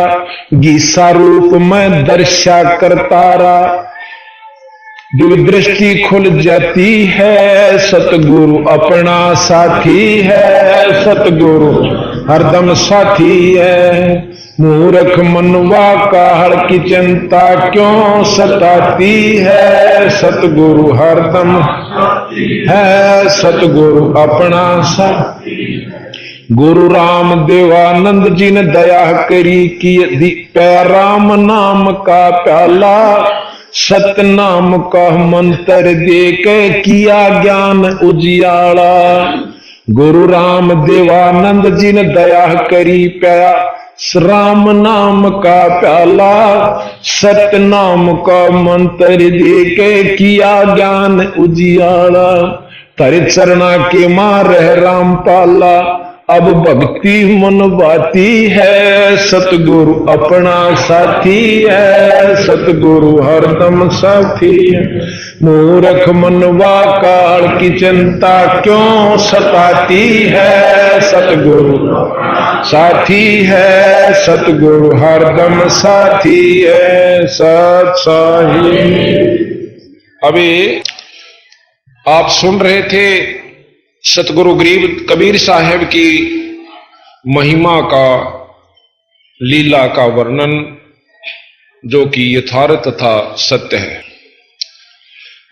गीसा रूप में दर्शा करतारा, दृष्टि खुल जाती है, सतगुरु अपना साथी है, सतगुरु हरदम साथी है। मूर्ख मनवा काहड़ की चिंता क्यों सताती है, सतगुरु हरदम है, सतगुरु अपना साथी। गुरु राम देवानंद जी ने दया करी कि राम नाम का प्याला सत नाम का मंत्र दे के किया ज्ञान उजियाला। गुरु राम देवानंद जी ने दया करी प्या राम नाम का प्याला सत नाम का मंत्र दे के किया ज्ञान उजियाला। तेरे चरणा के मार है रामपाला अब भक्ति मन बाती है। सतगुरु अपना साथी है सतगुरु हरदम साथी है। मूर्ख मनवा काल की चिंता क्यों सताती है। सतगुरु साथी है सतगुरु हरदम साथी है। सत साही। अभी आप सुन रहे थे सतगुरु गरीब कबीर साहब की महिमा का लीला का वर्णन जो कि यथार्थ तथा सत्य है।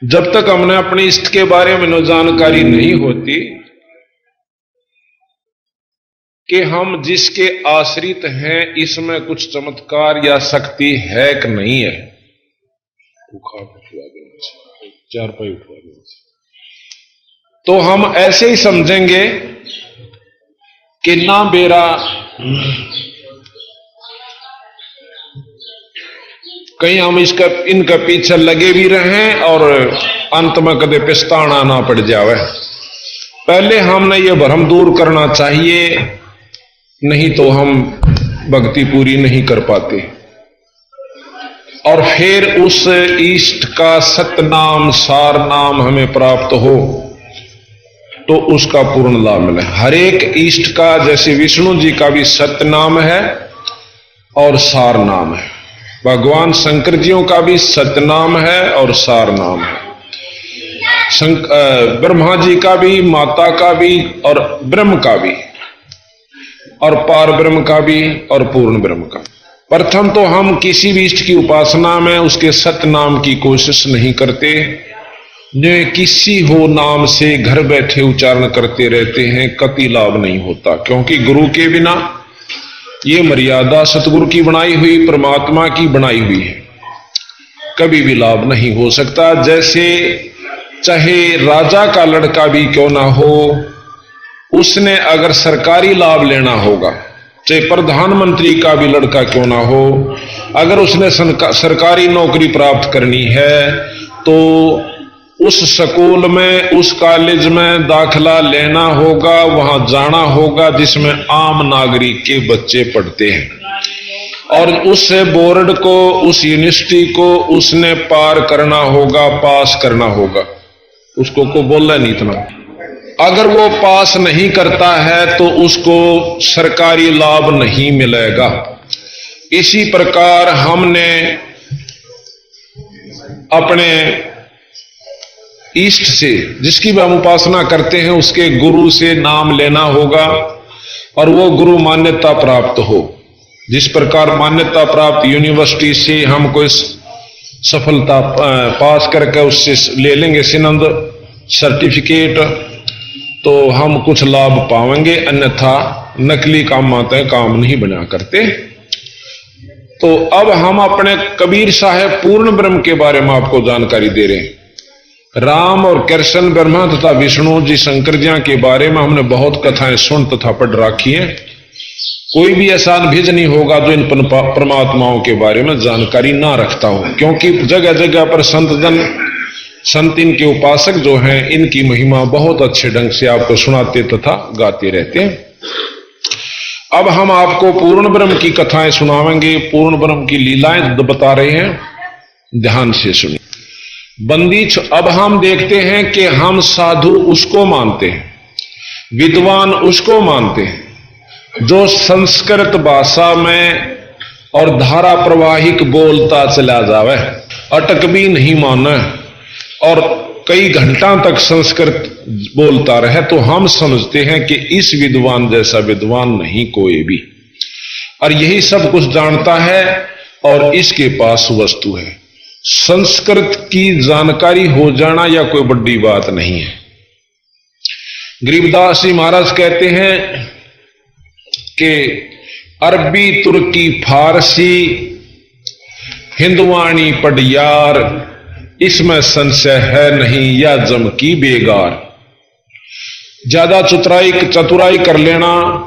जब तक हमने अपने इष्ट के बारे में जानकारी नहीं होती कि हम जिसके आश्रित हैं इसमें कुछ चमत्कार या शक्ति है कि नहीं है, चार पाई उठवा देना, तो हम ऐसे ही समझेंगे कि ना बेरा कहीं हम इनका पीछे लगे भी रहें और अंत में कदे पिछताना ना पड़ जावे। पहले हमने ये भ्रम दूर करना चाहिए, नहीं तो हम भक्ति पूरी नहीं कर पाते। और फिर उस इष्ट का सतनाम सार नाम हमें प्राप्त हो तो उसका पूर्ण लाभ मिले। हर एक इष्ट का, जैसे विष्णु जी का भी सत्य नाम है और सार नाम है, भगवान शंकर जियों का भी सत्य नाम है और सार नाम है, ब्रह्मा जी का भी, माता का भी और ब्रह्म का भी, और पार ब्रह्म का भी और पूर्ण ब्रह्म का। प्रथम तो हम किसी भी इष्ट की उपासना में उसके सत्य नाम की कोशिश नहीं करते, जो किसी हो नाम से घर बैठे उच्चारण करते रहते हैं, कति लाभ नहीं होता। क्योंकि गुरु के बिना ये मर्यादा सतगुरु की बनाई हुई, परमात्मा की बनाई हुई है, कभी भी लाभ नहीं हो सकता। जैसे चाहे राजा का लड़का भी क्यों ना हो, उसने अगर सरकारी लाभ लेना होगा, चाहे प्रधानमंत्री का भी लड़का क्यों ना हो, अगर उसने सरकारी नौकरी प्राप्त करनी है तो उस स्कूल में, उस कॉलेज में दाखिला लेना होगा, वहां जाना होगा जिसमें आम नागरिक के बच्चे पढ़ते हैं, और उस बोर्ड को, उस यूनिवर्सिटी को उसने पार करना होगा, पास करना होगा। उसको को बोलना नहीं इतना। अगर वो पास नहीं करता है तो उसको सरकारी लाभ नहीं मिलेगा। इसी प्रकार हमने अपने इष्ट से, जिसकी भी हम उपासना करते हैं, उसके गुरु से नाम लेना होगा और वो गुरु मान्यता प्राप्त हो। जिस प्रकार मान्यता प्राप्त यूनिवर्सिटी से हम कोई सफलता पास करके उससे ले लेंगे सिनंद सर्टिफिकेट, तो हम कुछ लाभ पाएंगे, अन्यथा नकली काम आते हैं, काम नहीं बना करते। तो अब हम अपने कबीर साहब पूर्ण ब्रह्म के बारे में आपको जानकारी दे रहे हैं। राम और कृष्ण ब्रह्मा तथा विष्णु जी शंकर जी के बारे में हमने बहुत कथाएं सुन तथा पढ़ रखी हैं। कोई भी ऐसा अनभिज नहीं होगा जो इन परमात्माओं के बारे में जानकारी ना रखता हो, क्योंकि जगह जगह पर संत इनके उपासक जो हैं, इनकी महिमा बहुत अच्छे ढंग से आपको सुनाते तथा गाते रहते हैं। अब हम आपको पूर्ण ब्रह्म की कथाएं सुनावेंगे, पूर्ण ब्रह्म की लीलाएं बता रहे हैं, ध्यान से सुनिए। बंदी अब हम देखते हैं कि हम साधु उसको मानते हैं, विद्वान उसको मानते हैं जो संस्कृत भाषा में और धारा प्रवाहिक बोलता चला जावे, अटक भी नहीं माने और कई घंटा तक संस्कृत बोलता रहे, तो हम समझते हैं कि इस विद्वान जैसा विद्वान नहीं कोई भी, और यही सब कुछ जानता है और इसके पास वस्तु है। संस्कृत की जानकारी हो जाना या कोई बड़ी बात नहीं है। गरीबदास जी महाराज कहते हैं कि अरबी, तुर्की, फारसी, हिंदवाणी पडियार, इसमें संशय है नहीं, या जम की बेगार। ज्यादा चतुराई कर लेना,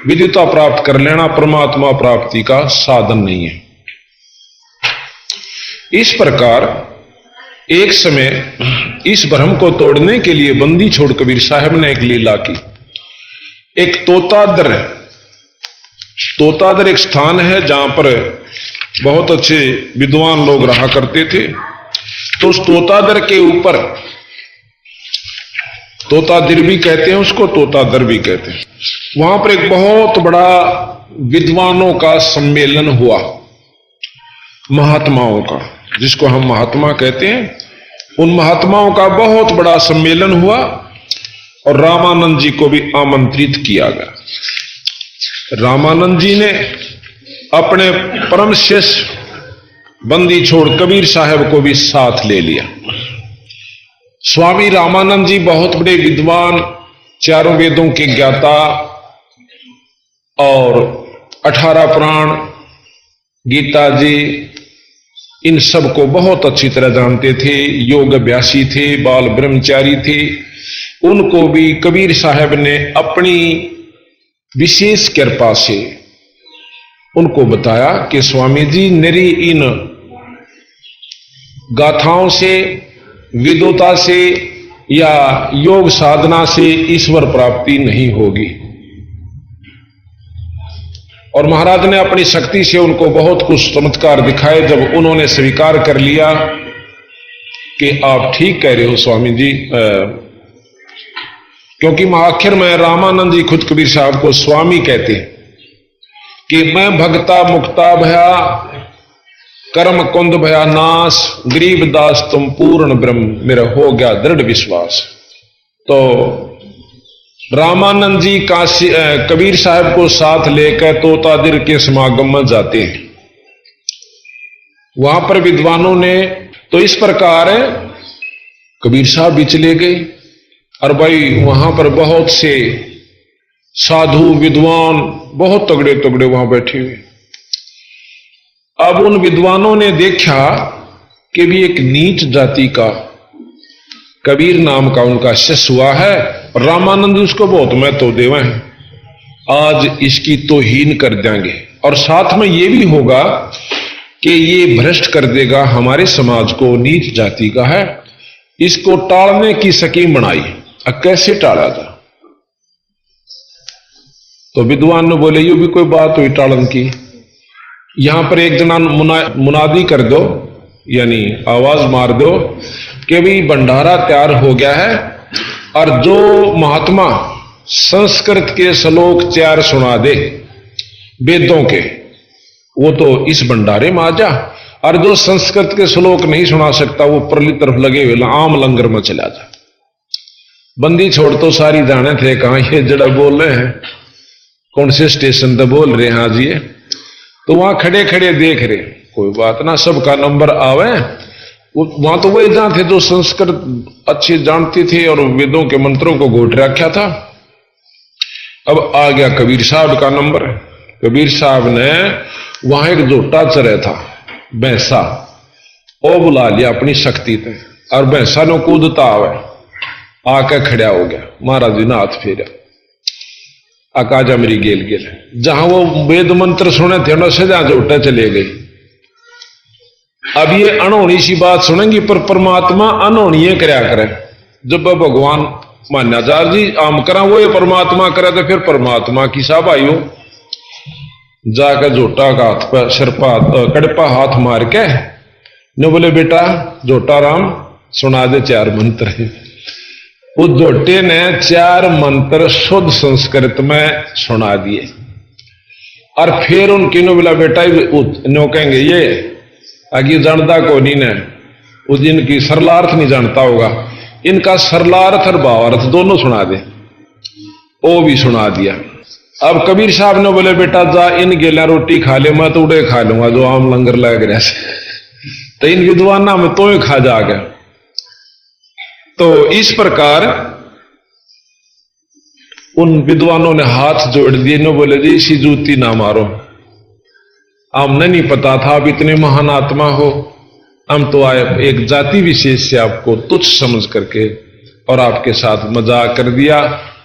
विद्युता प्राप्त कर लेना परमात्मा प्राप्ति का साधन नहीं है। इस प्रकार एक समय इस भ्रम को तोड़ने के लिए बंदी छोड़ कबीर साहब ने एक लीला की। एक तोतादर एक स्थान है जहां पर बहुत अच्छे विद्वान लोग रहा करते थे। तो उस तोतादर के ऊपर, तोतादिर भी कहते हैं उसको, तोतादर भी कहते हैं, वहां पर एक बहुत बड़ा विद्वानों का सम्मेलन हुआ, महात्माओं का, जिसको हम महात्मा कहते हैं। उन महात्माओं का बहुत बड़ा सम्मेलन हुआ और रामानंद जी को भी आमंत्रित किया गया। रामानंद जी ने अपने परम शिष्य बंदी छोड़ कबीर साहब को भी साथ ले लिया। स्वामी रामानंद जी बहुत बड़े विद्वान, चारों वेदों के ज्ञाता और 18 पुराण, गीता जी, इन सब को बहुत अच्छी तरह जानते थे। योग अभ्यासी थे, बाल ब्रह्मचारी थे। उनको भी कबीर साहब ने अपनी विशेष कृपा से उनको बताया कि स्वामी जी, मेरी इन गाथाओं से, विद्वता से या योग साधना से ईश्वर प्राप्ति नहीं होगी। और महाराज ने अपनी शक्ति से उनको बहुत कुछ चमत्कार दिखाए। जब उन्होंने स्वीकार कर लिया कि आप ठीक कह रहे हो स्वामी जी, क्योंकि आखिर में रामानंद जी खुद कबीर साहब को स्वामी कहते कि मैं भक्ता मुक्ता भया, कर्म कुंद भया नाश, गरीब दास तुम पूर्ण ब्रह्म, मेरा हो गया दृढ़ विश्वास। तो रामानंद जी कबीर साहब को साथ लेकर तोतादिर के समागम में जाते हैं। वहां पर विद्वानों ने, तो इस प्रकार कबीर साहब भी चले गए और भाई वहां पर बहुत से साधु विद्वान बहुत तगड़े तगड़े वहां बैठे हुए। अब उन विद्वानों ने देखा कि भी एक नीच जाति का कबीर नाम का उनका शिष्य हुआ है और रामानंद उसको बहुत महत्व देवे हैं, आज इसकी तौहीन कर देंगे और साथ में ये भी होगा कि ये भ्रष्ट कर देगा हमारे समाज को, नीच जाति का है। इसको टालने की स्कीम बनाई। अब कैसे टाला जा? तो विद्वान ने बोले ये भी कोई बात हुई टालन की। यहां पर एक जना मुनादी कर दो, यानी आवाज मार दो कि भी भंडारा तैयार हो गया है और जो महात्मा संस्कृत के श्लोक 4 सुना दे वेदों के, वो तो इस भंडारे में आ जा, और जो संस्कृत के श्लोक नहीं सुना सकता वो परली तरफ लगे हुए आम लंगर में चला जा। बंदी छोड़ तो सारी जाने थे कहां ये जड़ा बोल रहे हैं, कौन से स्टेशन पे बोल रहे हैं, हाँ जी। तो वहां खड़े खड़े देख रहे, कोई बात ना, सबका नंबर आवे। वहां तो वही जहां थे जो संस्कृत अच्छे जानते थे और वेदों के मंत्रों को घोट रखा था। अब आ गया कबीर साहब का नंबर। कबीर साहब ने वहां एक जोटा चरे था भैंसा, वो बुला लिया अपनी शक्ति पे और भैंसा ने कूदता आवे, आके खड़ा हो गया। महाराज जी ने हाथ फेरा, आकाजा मेरी गेल गेल। जहां वो वेद मंत्र सुने थे उन्होंने जहां जोटा चले गए। अब ये अनहोनी सी बात सुनेंगी पर परमात्मा अनहोनी करया करे। जब भगवान मान्याचार्य जी आम करा वो ये परमात्मा करे तो फिर परमात्मा की साहब आई हो। जाकर जोटा का हाथ पर सिरपा कड़पा हाथ मार के ने बोले बेटा जोटा राम सुना दे 4 मंत्र। उस जोटे ने 4 मंत्र शुद्ध संस्कृत में सुना दिए और फिर उनकी नो बोला बेटा नो कहेंगे ये आगे जानता को नहीं ने, उस दिन की सरलार्थ नहीं जानता होगा, इनका सरलार्थ और भावार्थ दोनों सुना दे। वो भी सुना दिया। अब कबीर साहब ने बोले बेटा जा इन गेला रोटी खा ले, मैं तो उड़े खा लूंगा जो आम लंगर लग रहा है। तो इन विद्वाना में तो ही खा जा गया। तो इस प्रकार उन विद्वानों ने हाथ जोड़ दिए, नो बोले जी इसी जूती ना मारो, हमने नहीं पता था आप इतने महान आत्मा हो, हम तो आए एक जाति विशेष से आपको तुच्छ समझ करके और आपके साथ मजाक कर दिया,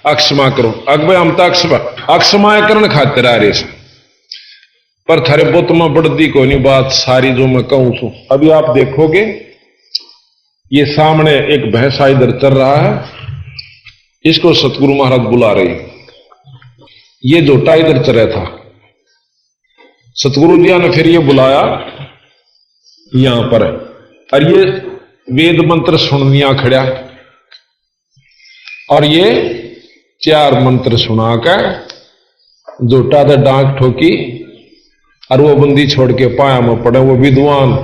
अक्षमा करो। अकबे हम तो अक्षमा करण खातिर आ रहे थे, पर थारे बुत में बढ़ती को नहीं बात सारी जो मैं कहूं छू। अभी आप देखोगे ये सामने एक भैंसा इधर चल रहा है, इसको सतगुरु महाराज बुला रहे। ये जोटा इधर चल रहा था, सतगुरु जी ने फिर ये बुलाया यहां पर, और ये वेद मंत्र सुनिया खड़ा, और ये 4 मंत्र सुनाकर जोटा तो डांक ठोकी और वो बंदी छोड़ के पाया में पड़े वो विद्वान।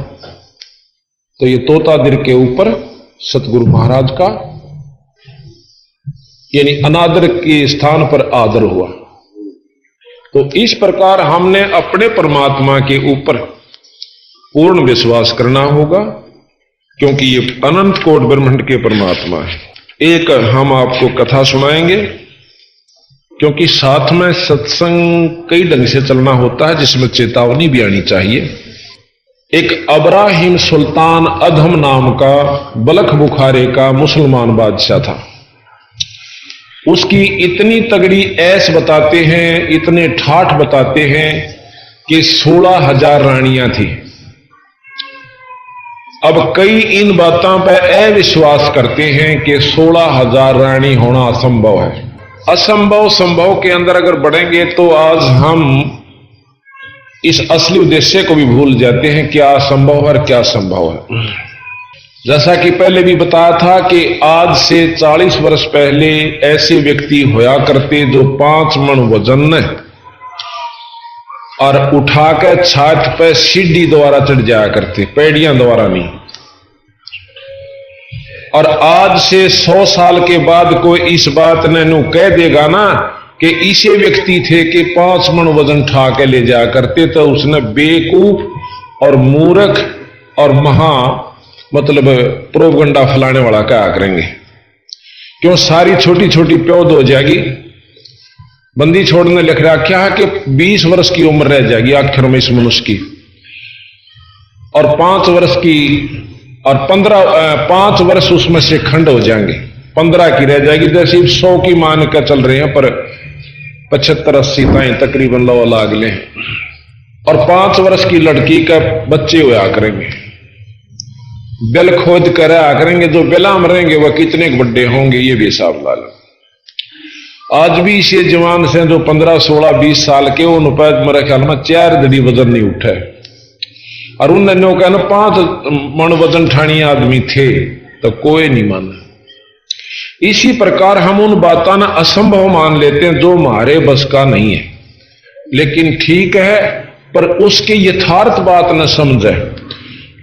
तो ये तोता दिर के ऊपर सतगुरु महाराज का यानी अनादर के स्थान पर आदर हुआ। तो इस प्रकार हमने अपने परमात्मा के ऊपर पूर्ण विश्वास करना होगा, क्योंकि ये अनंत कोट ब्रह्मांड के परमात्मा है। एक हम आपको कथा सुनाएंगे, क्योंकि साथ में सत्संग कई ढंग से चलना होता है जिसमें चेतावनी भी आनी चाहिए। एक अब्राहिम सुल्तान अधम नाम का बलख बुखारे का मुसलमान बादशाह था। उसकी इतनी तगड़ी ऐस बताते हैं, इतने ठाठ बताते हैं कि 16,000 रानियां थी। अब कई इन बातों पर अविश्वास करते हैं कि 16,000 रानी होना असंभव है। असंभव संभव के अंदर अगर बढ़ेंगे तो आज हम इस असली उद्देश्य को भी भूल जाते हैं, क्या असंभव और क्या संभव है। जैसा कि पहले भी बताया था कि आज से 40 वर्ष पहले ऐसे व्यक्ति होया करते जो 5 मन वजन और उठाकर छात पर सीढ़ी द्वारा चढ़ जाया करते, पैड़ियां द्वारा नहीं। और आज से 100 साल के बाद कोई इस बात ने नू कह देगा ना कि इसे व्यक्ति थे कि 5 मन वजन उठा के ले जाया करते, तो उसने बेवकूफ और मूर्ख और महा मतलब प्रोपगंडा फैलाने वाला क्या करेंगे। क्यों सारी छोटी छोटी प्योद हो जाएगी। बंदी छोड़ने लिख रहा क्या है कि 20 वर्ष की उम्र रह जाएगी आखिर में इस मनुष्य की, और 5 वर्ष की और 5 वर्ष उसमें से खंड हो जाएंगे, 15 की रह जाएगी। जैसे 100 की मान कर चल रहे हैं, पर 75-80 ताई तकरीबन लो लाग ले, और 5 वर्ष की लड़की का बच्चे हुआ करेंगे। बिल खोद कर करेंगे, जो बिला मरेंगे वह कितने बड़े होंगे ये भी हिसाब ला लो। आज भी इसे जवान से जो 15, 16, 20 साल के उन पर मेरे ख्याल में 4 दड़ी वजन नहीं उठा है, और उन्होंने कहना 5 मन वजन ठानी आदमी थे तो कोई नहीं माना। इसी प्रकार हम उन बातों ने असंभव मान लेते हैं जो हमारे बस का नहीं है, लेकिन ठीक है पर उसके यथार्थ बात न समझे।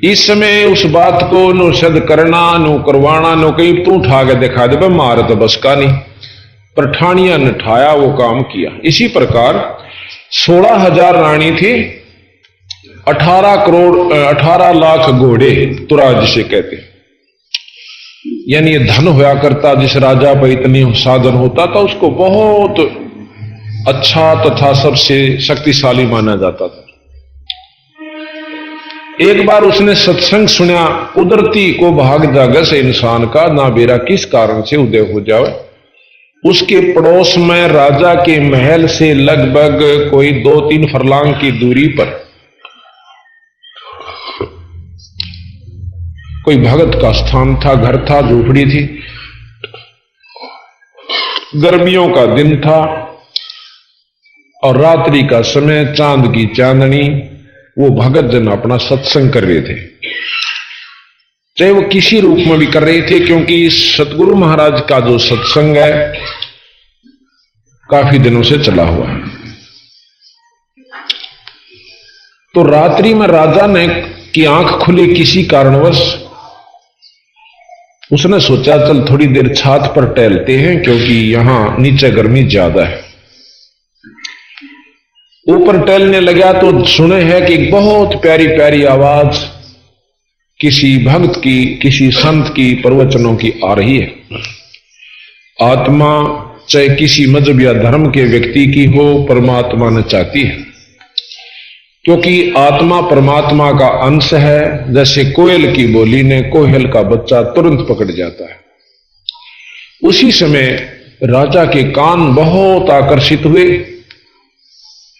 इस समय उस बात को नो सिद्ध करना, नो करवाना, नो कहीं तू उठा के दिखा दे मारे तो बस का नहीं, पर ठानिया ने ठाया वो काम किया। इसी प्रकार 16,000 रानी थी, 18 लाख घोड़े तुरा जिसे कहते, यानी ये धन होया करता। जिस राजा पर इतनी साधन होता था उसको बहुत अच्छा तथा सबसे शक्तिशाली माना जाता था। एक बार उसने सत्संग सुना, कुदरती को भाग जागा से इंसान का ना बेरा किस कारण से उदय हो जाए। उसके पड़ोस में राजा के महल से लगभग कोई 2-3 फरलांग की दूरी पर कोई भगत का स्थान था, घर था, झोपड़ी थी। गर्मियों का दिन था और रात्रि का समय, चांद की चांदनी, वो भगत जन अपना सत्संग कर रहे थे। चाहे वो किसी रूप में भी कर रहे थे, क्योंकि सतगुरु महाराज का जो सत्संग है काफी दिनों से चला हुआ है। तो रात्रि में राजा ने की आंख खुली किसी कारणवश, उसने सोचा चल थोड़ी देर छात पर टहलते हैं, क्योंकि यहां नीचे गर्मी ज्यादा है। ऊपर टहलने लगा तो सुने है कि एक बहुत प्यारी प्यारी आवाज किसी भक्त की, किसी संत की प्रवचनों की आ रही है। आत्मा चाहे किसी मजहब या धर्म के व्यक्ति की हो, परमात्मा ने चाहती है, क्योंकि आत्मा परमात्मा का अंश है। जैसे कोयल की बोली ने कोयल का बच्चा तुरंत पकड़ जाता है। उसी समय राजा के कान बहुत आकर्षित हुए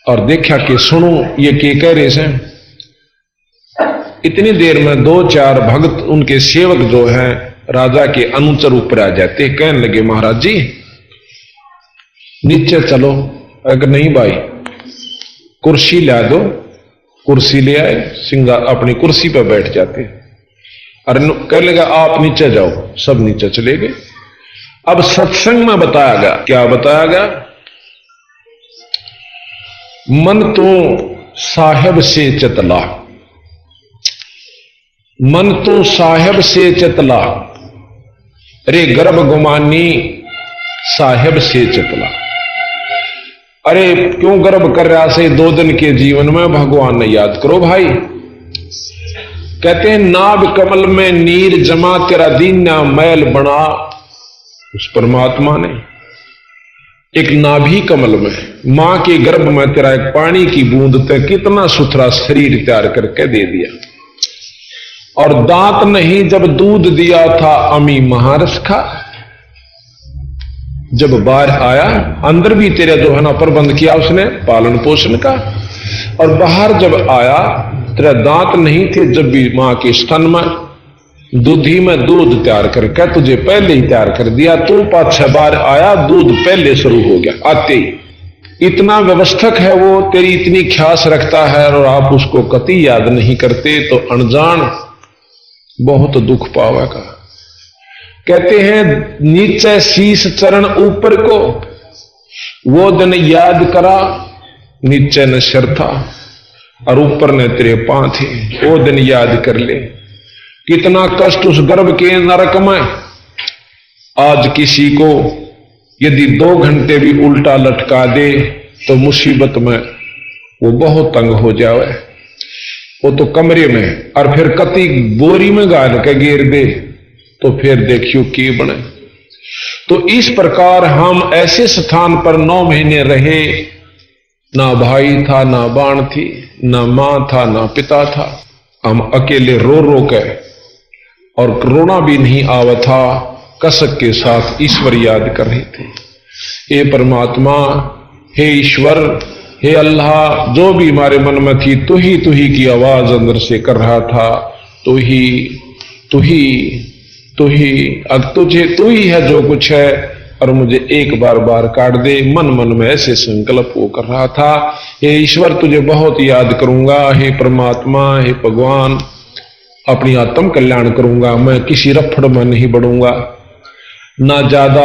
और देखा कि सुनो ये के कह रहे हैं। इतनी देर में 2-4 भक्त उनके सेवक जो हैं राजा के अनुचर ऊपर आ जाते, कहने लगे महाराज जी नीचे चलो। अगर नहीं भाई कुर्सी ला दो। कुर्सी ले आए, सिंगार अपनी कुर्सी पर बैठ जाते। और कहने लगा आप नीचे जाओ। सब नीचे चले गए। अब सत्संग में बताया गया, क्या बताया गया? मन तो साहेब से चतला, मन तो साहेब से चतला, अरे गर्भ गुमानी साहेब से चतला। अरे क्यों गर्भ कर रहा से 2 दिन के जीवन में भगवान ने याद करो भाई। कहते हैं नाभ कमल में नीर जमा तेरा दीना मैल बना। उस परमात्मा ने एक नाभि कमल में मां के गर्भ में तेरा एक पानी की बूंद तक कितना सुथरा शरीर तैयार करके दे दिया। और दांत नहीं जब दूध दिया था अमी महारस खा। जब बाहर आया अंदर भी तेरा जो है ना प्रबंध किया उसने पालन पोषण का। और बाहर जब आया तेरा दांत नहीं थे जब भी मां के स्तन में दूधी में दूध तैयार करके तुझे पहले ही तैयार कर दिया। तू 5-6 बार आया दूध पहले शुरू हो गया आते ही। इतना व्यवस्थक है वो, तेरी इतनी ख्यास रखता है और आप उसको कति याद नहीं करते तो अनजान बहुत दुख पावेगा। कहते हैं नीचे शीश चरण ऊपर को, वो दिन याद करा नीचे न सिर था और ऊपर ने तेरे पांव थे, वो दिन याद कर ले। कितना कष्ट उस गर्भ के नरक में। आज किसी को यदि 2 घंटे भी उल्टा लटका दे तो मुसीबत में वो बहुत तंग हो जाए। वो तो कमरे में और फिर कति बोरी में गाल के गिर दे तो फिर देखियो की बने। तो इस प्रकार हम ऐसे स्थान पर 9 महीने रहे, ना भाई था ना बाण थी, ना मां था ना पिता था। हम अकेले रो रो के और रोना भी नहीं आवा था, कसक के साथ ईश्वर याद कर रहे थे। हे परमात्मा, हे ईश्वर, हे अल्लाह, जो भी हमारे मन में थी तू ही की आवाज अंदर से कर रहा था। तू ही अब तुझे तू ही है जो कुछ है और मुझे एक बार काट दे। मन में ऐसे संकल्प वो कर रहा था। हे ईश्वर तुझे बहुत याद करूंगा। हे परमात्मा, हे भगवान, अपनी आत्म कल्याण करूंगा। मैं किसी रफड़ में नहीं बढ़ूंगा, ना ज्यादा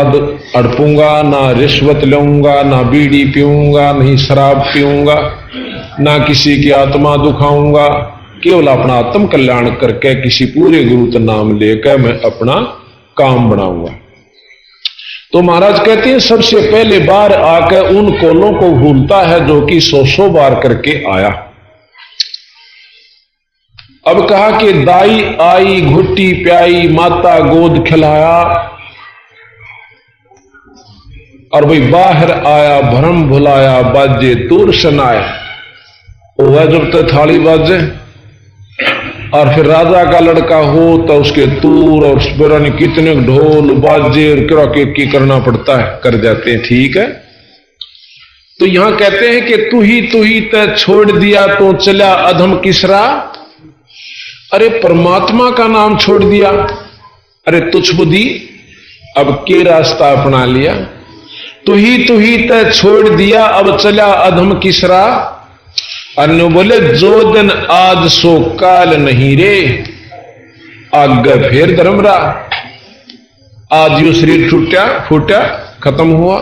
अड़पूंगा, ना रिश्वत लूंगा, ना बीड़ी पीऊंगा, नहीं शराब पीऊंगा, ना किसी की आत्मा दुखाऊंगा। केवल अपना आत्म कल्याण करके किसी पूरे गुरु का नाम लेकर मैं अपना काम बनाऊंगा। तो महाराज कहते हैं सबसे पहले बार आकर उन कोलों को भूलता है जो कि 100 बार करके आया। अब कहा कि दाई आई घुट्टी प्याई, माता गोद खिलाया, और भाई बाहर आया भरम भुलाया, बाजे दूर सनाए। वह जब तक थाली बाजे और फिर राजा का लड़का हो तो उसके तूर और कितने ढोल बाजे और किरा की करना पड़ता है, कर जाते हैं। ठीक है, तो यहां कहते हैं कि तू ही तय छोड़ दिया तो चला अधम किसरा। अरे परमात्मा का नाम छोड़ दिया, अरे तुच्छ बुद्धि, अब के रास्ता अपना लिया। तू ही तय छोड़ दिया अब चला अधम किसरा। अन्य बोले जो दिन आज सो काल नहीं रे, आगे फिर धर्मरा। आज यो शरीर फूटा खत्म हुआ,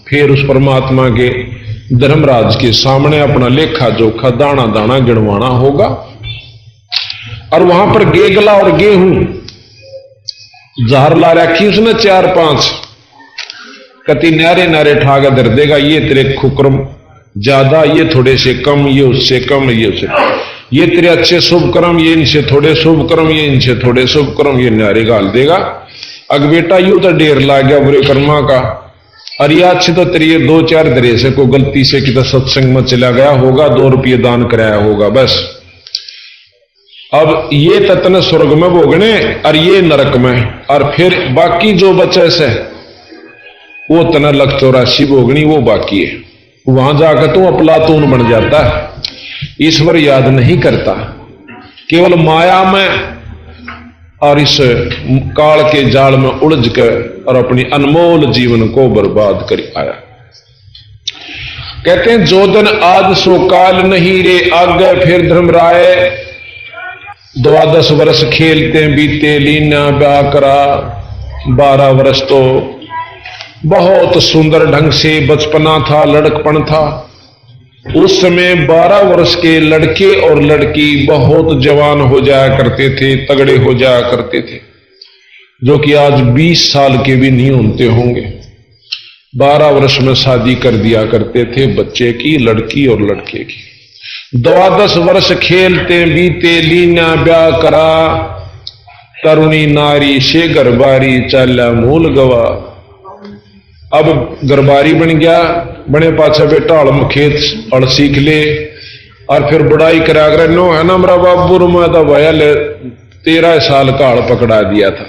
फिर उस परमात्मा के धर्मराज के सामने अपना लेखा जोखा दाना दाना गिनवाना होगा। और वहां पर गेगला और गेहूं जार ला रखी उसने 4-5, कति नारे नारे ठागा दर देगा। ये तेरे खुक्रम ज्यादा, ये थोड़े से कम, ये उससे कम, ये उससे, ये तेरे अच्छे शुभ कर्म, ये इनसे थोड़े शुभ कर्म, ये इनसे थोड़े शुभ कर्म, ये नारे गाल देगा। अग बेटा यूं तो ढेर ला गया बुरे कर्मा का, और ये अच्छे तो तेरी 2-4 दरे से को गलती से कितना सत्संग में चला गया होगा, 2 रुपये दान कराया होगा बस। अब ये ततन स्वर्ग में भोगने और ये नरक में, और फिर बाकी जो बचे से वो तना 184 भोगनी वो बाकी है। वहां जाकर तू अफलातून बन जाता है, ईश्वर याद नहीं करता, केवल माया में और इस काल के जाल में उलझ कर और अपनी अनमोल जीवन को बर्बाद कर आया। कहते हैं जो दिन आज सो काल नहीं रे आगे, फिर धर्मराय 12 वर्ष खेलते बीते लीना ब्याह करा। 12 वर्ष तो बहुत सुंदर ढंग से बचपना था, लड़कपन था। उस समय 12 वर्ष के लड़के और लड़की बहुत जवान हो जाया करते थे, तगड़े हो जाया करते थे, जो कि आज 20 साल के भी नहीं होते होंगे। 12 वर्ष में शादी कर दिया करते थे बच्चे की, लड़की और लड़के की। 12 वर्ष खेलते बीते लीना ब्याह करा, तरुणी नारी से गरबारी चाला मूल गवा। अब गरबारी बन गया, बने पाछा बेटा हड़ खेत और सीख ले, और फिर बुढ़ाई करा कर नो है ना मेरा बाबू रुमा था भैया 13 साल का हड़ पकड़ा दिया था।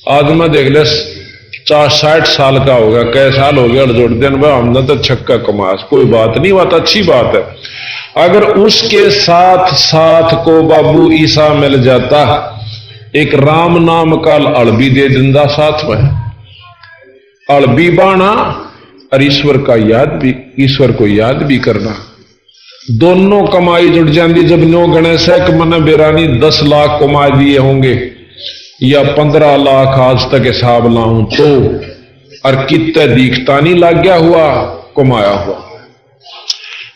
आज मैं देख ले 60 साल का होगा, कई साल हो गया हड़ जोड़ देन भाई हमने तो छक्का कमास, कोई बात नहीं, बात अच्छी बात है। अगर उसके साथ साथ को बाबू ईसा मिल जाता, एक राम नाम का अड़ भी दे दिंदा साथ में, अड़ भी बाना और ईश्वर को याद भी करना, दोनों कमाई जुट जाती। जब नो गणेश है कि मैंने बेरानी 10 लाख कमा दिए होंगे या 15 लाख आज तक हिसाब लाऊं तो, और कितने दिखता नहीं लग गया हुआ कमाया हुआ।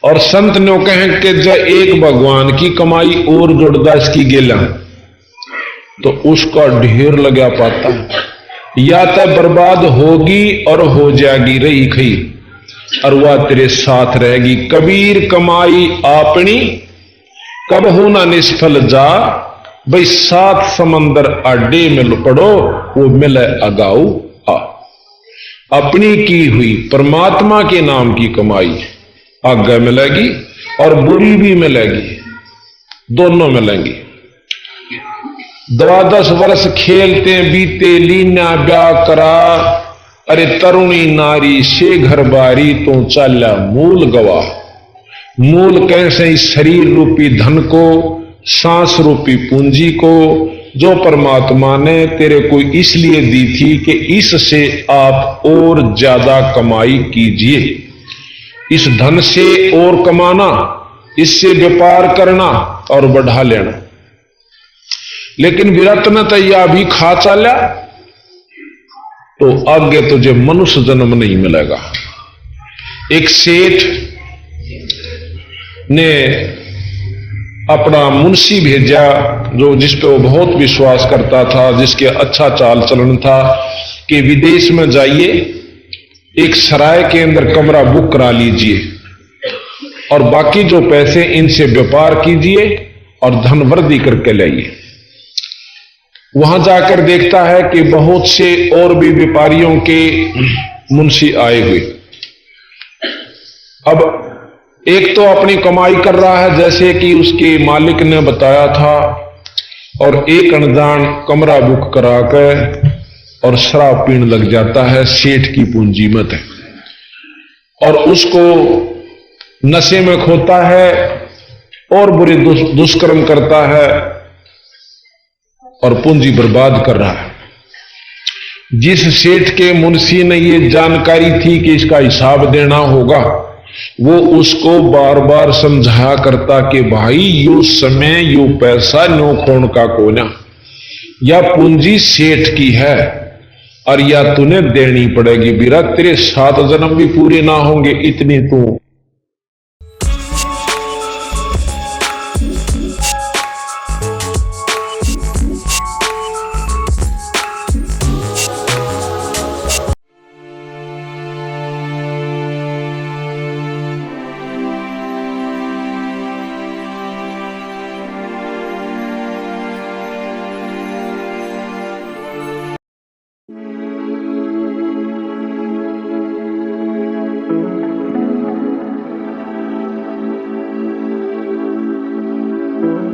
और संत ने कहें कि जब एक भगवान की कमाई और जुड़दा इसकी गेला तो उसका ढेर लगा पाता है, या तो बर्बाद होगी और हो जाएगी रही खई, और वह तेरे साथ रहेगी। कबीर कमाई आपनी कब होना निष्फल जा, भाई 7 समंदर आडे मिल पड़ो वो मिले अगाऊ आ। अपनी की हुई परमात्मा के नाम की कमाई आगे मिलेगी और बुरी भी मिलेगी, दोनों मिलेंगी। 12 वर्ष खेलते बीते लीना ब्याह करा, अरे तरुणी नारी से घर बारी तो चाला मूल गवा। मूल कैसे इस शरीर रूपी धन को, सांस रूपी पूंजी को, जो परमात्मा ने तेरे को इसलिए दी थी कि इससे आप और ज्यादा कमाई कीजिए, इस धन से और कमाना, इससे व्यापार करना और बढ़ा लेना। लेकिन विरत ने तो यह भी खा चाला तो आगे तुझे मनुष्य जन्म नहीं मिलेगा। एक सेठ ने अपना मुंशी भेजा, जो जिस पे वो बहुत विश्वास करता था, जिसके अच्छा चाल चलन था, कि विदेश में जाइए, एक सराय के अंदर कमरा बुक करा लीजिए और बाकी जो पैसे इनसे व्यापार कीजिए और धन वृद्धि करके लाइए। वहां जाकर देखता है कि बहुत से और भी व्यापारियों के मुंशी आए हुए। अब एक तो अपनी कमाई कर रहा है जैसे कि उसके मालिक ने बताया था, और एक अनजान कमरा बुक करा कर और शराब पीने लग जाता है, सेठ की पूंजी मत है, और उसको नशे में खोता है और बुरे दुष्कर्म करता है और पूंजी बर्बाद कर रहा है। जिस सेठ के मुंशी ने ये जानकारी थी कि इसका हिसाब देना होगा, वो उसको बार बार समझाया करता कि भाई यू समय यू पैसा नो खोण का कोना, या पूंजी सेठ की है और या तूने देनी पड़ेगी। बीरा तेरे 7 जन्म भी पूरे ना होंगे इतनी तू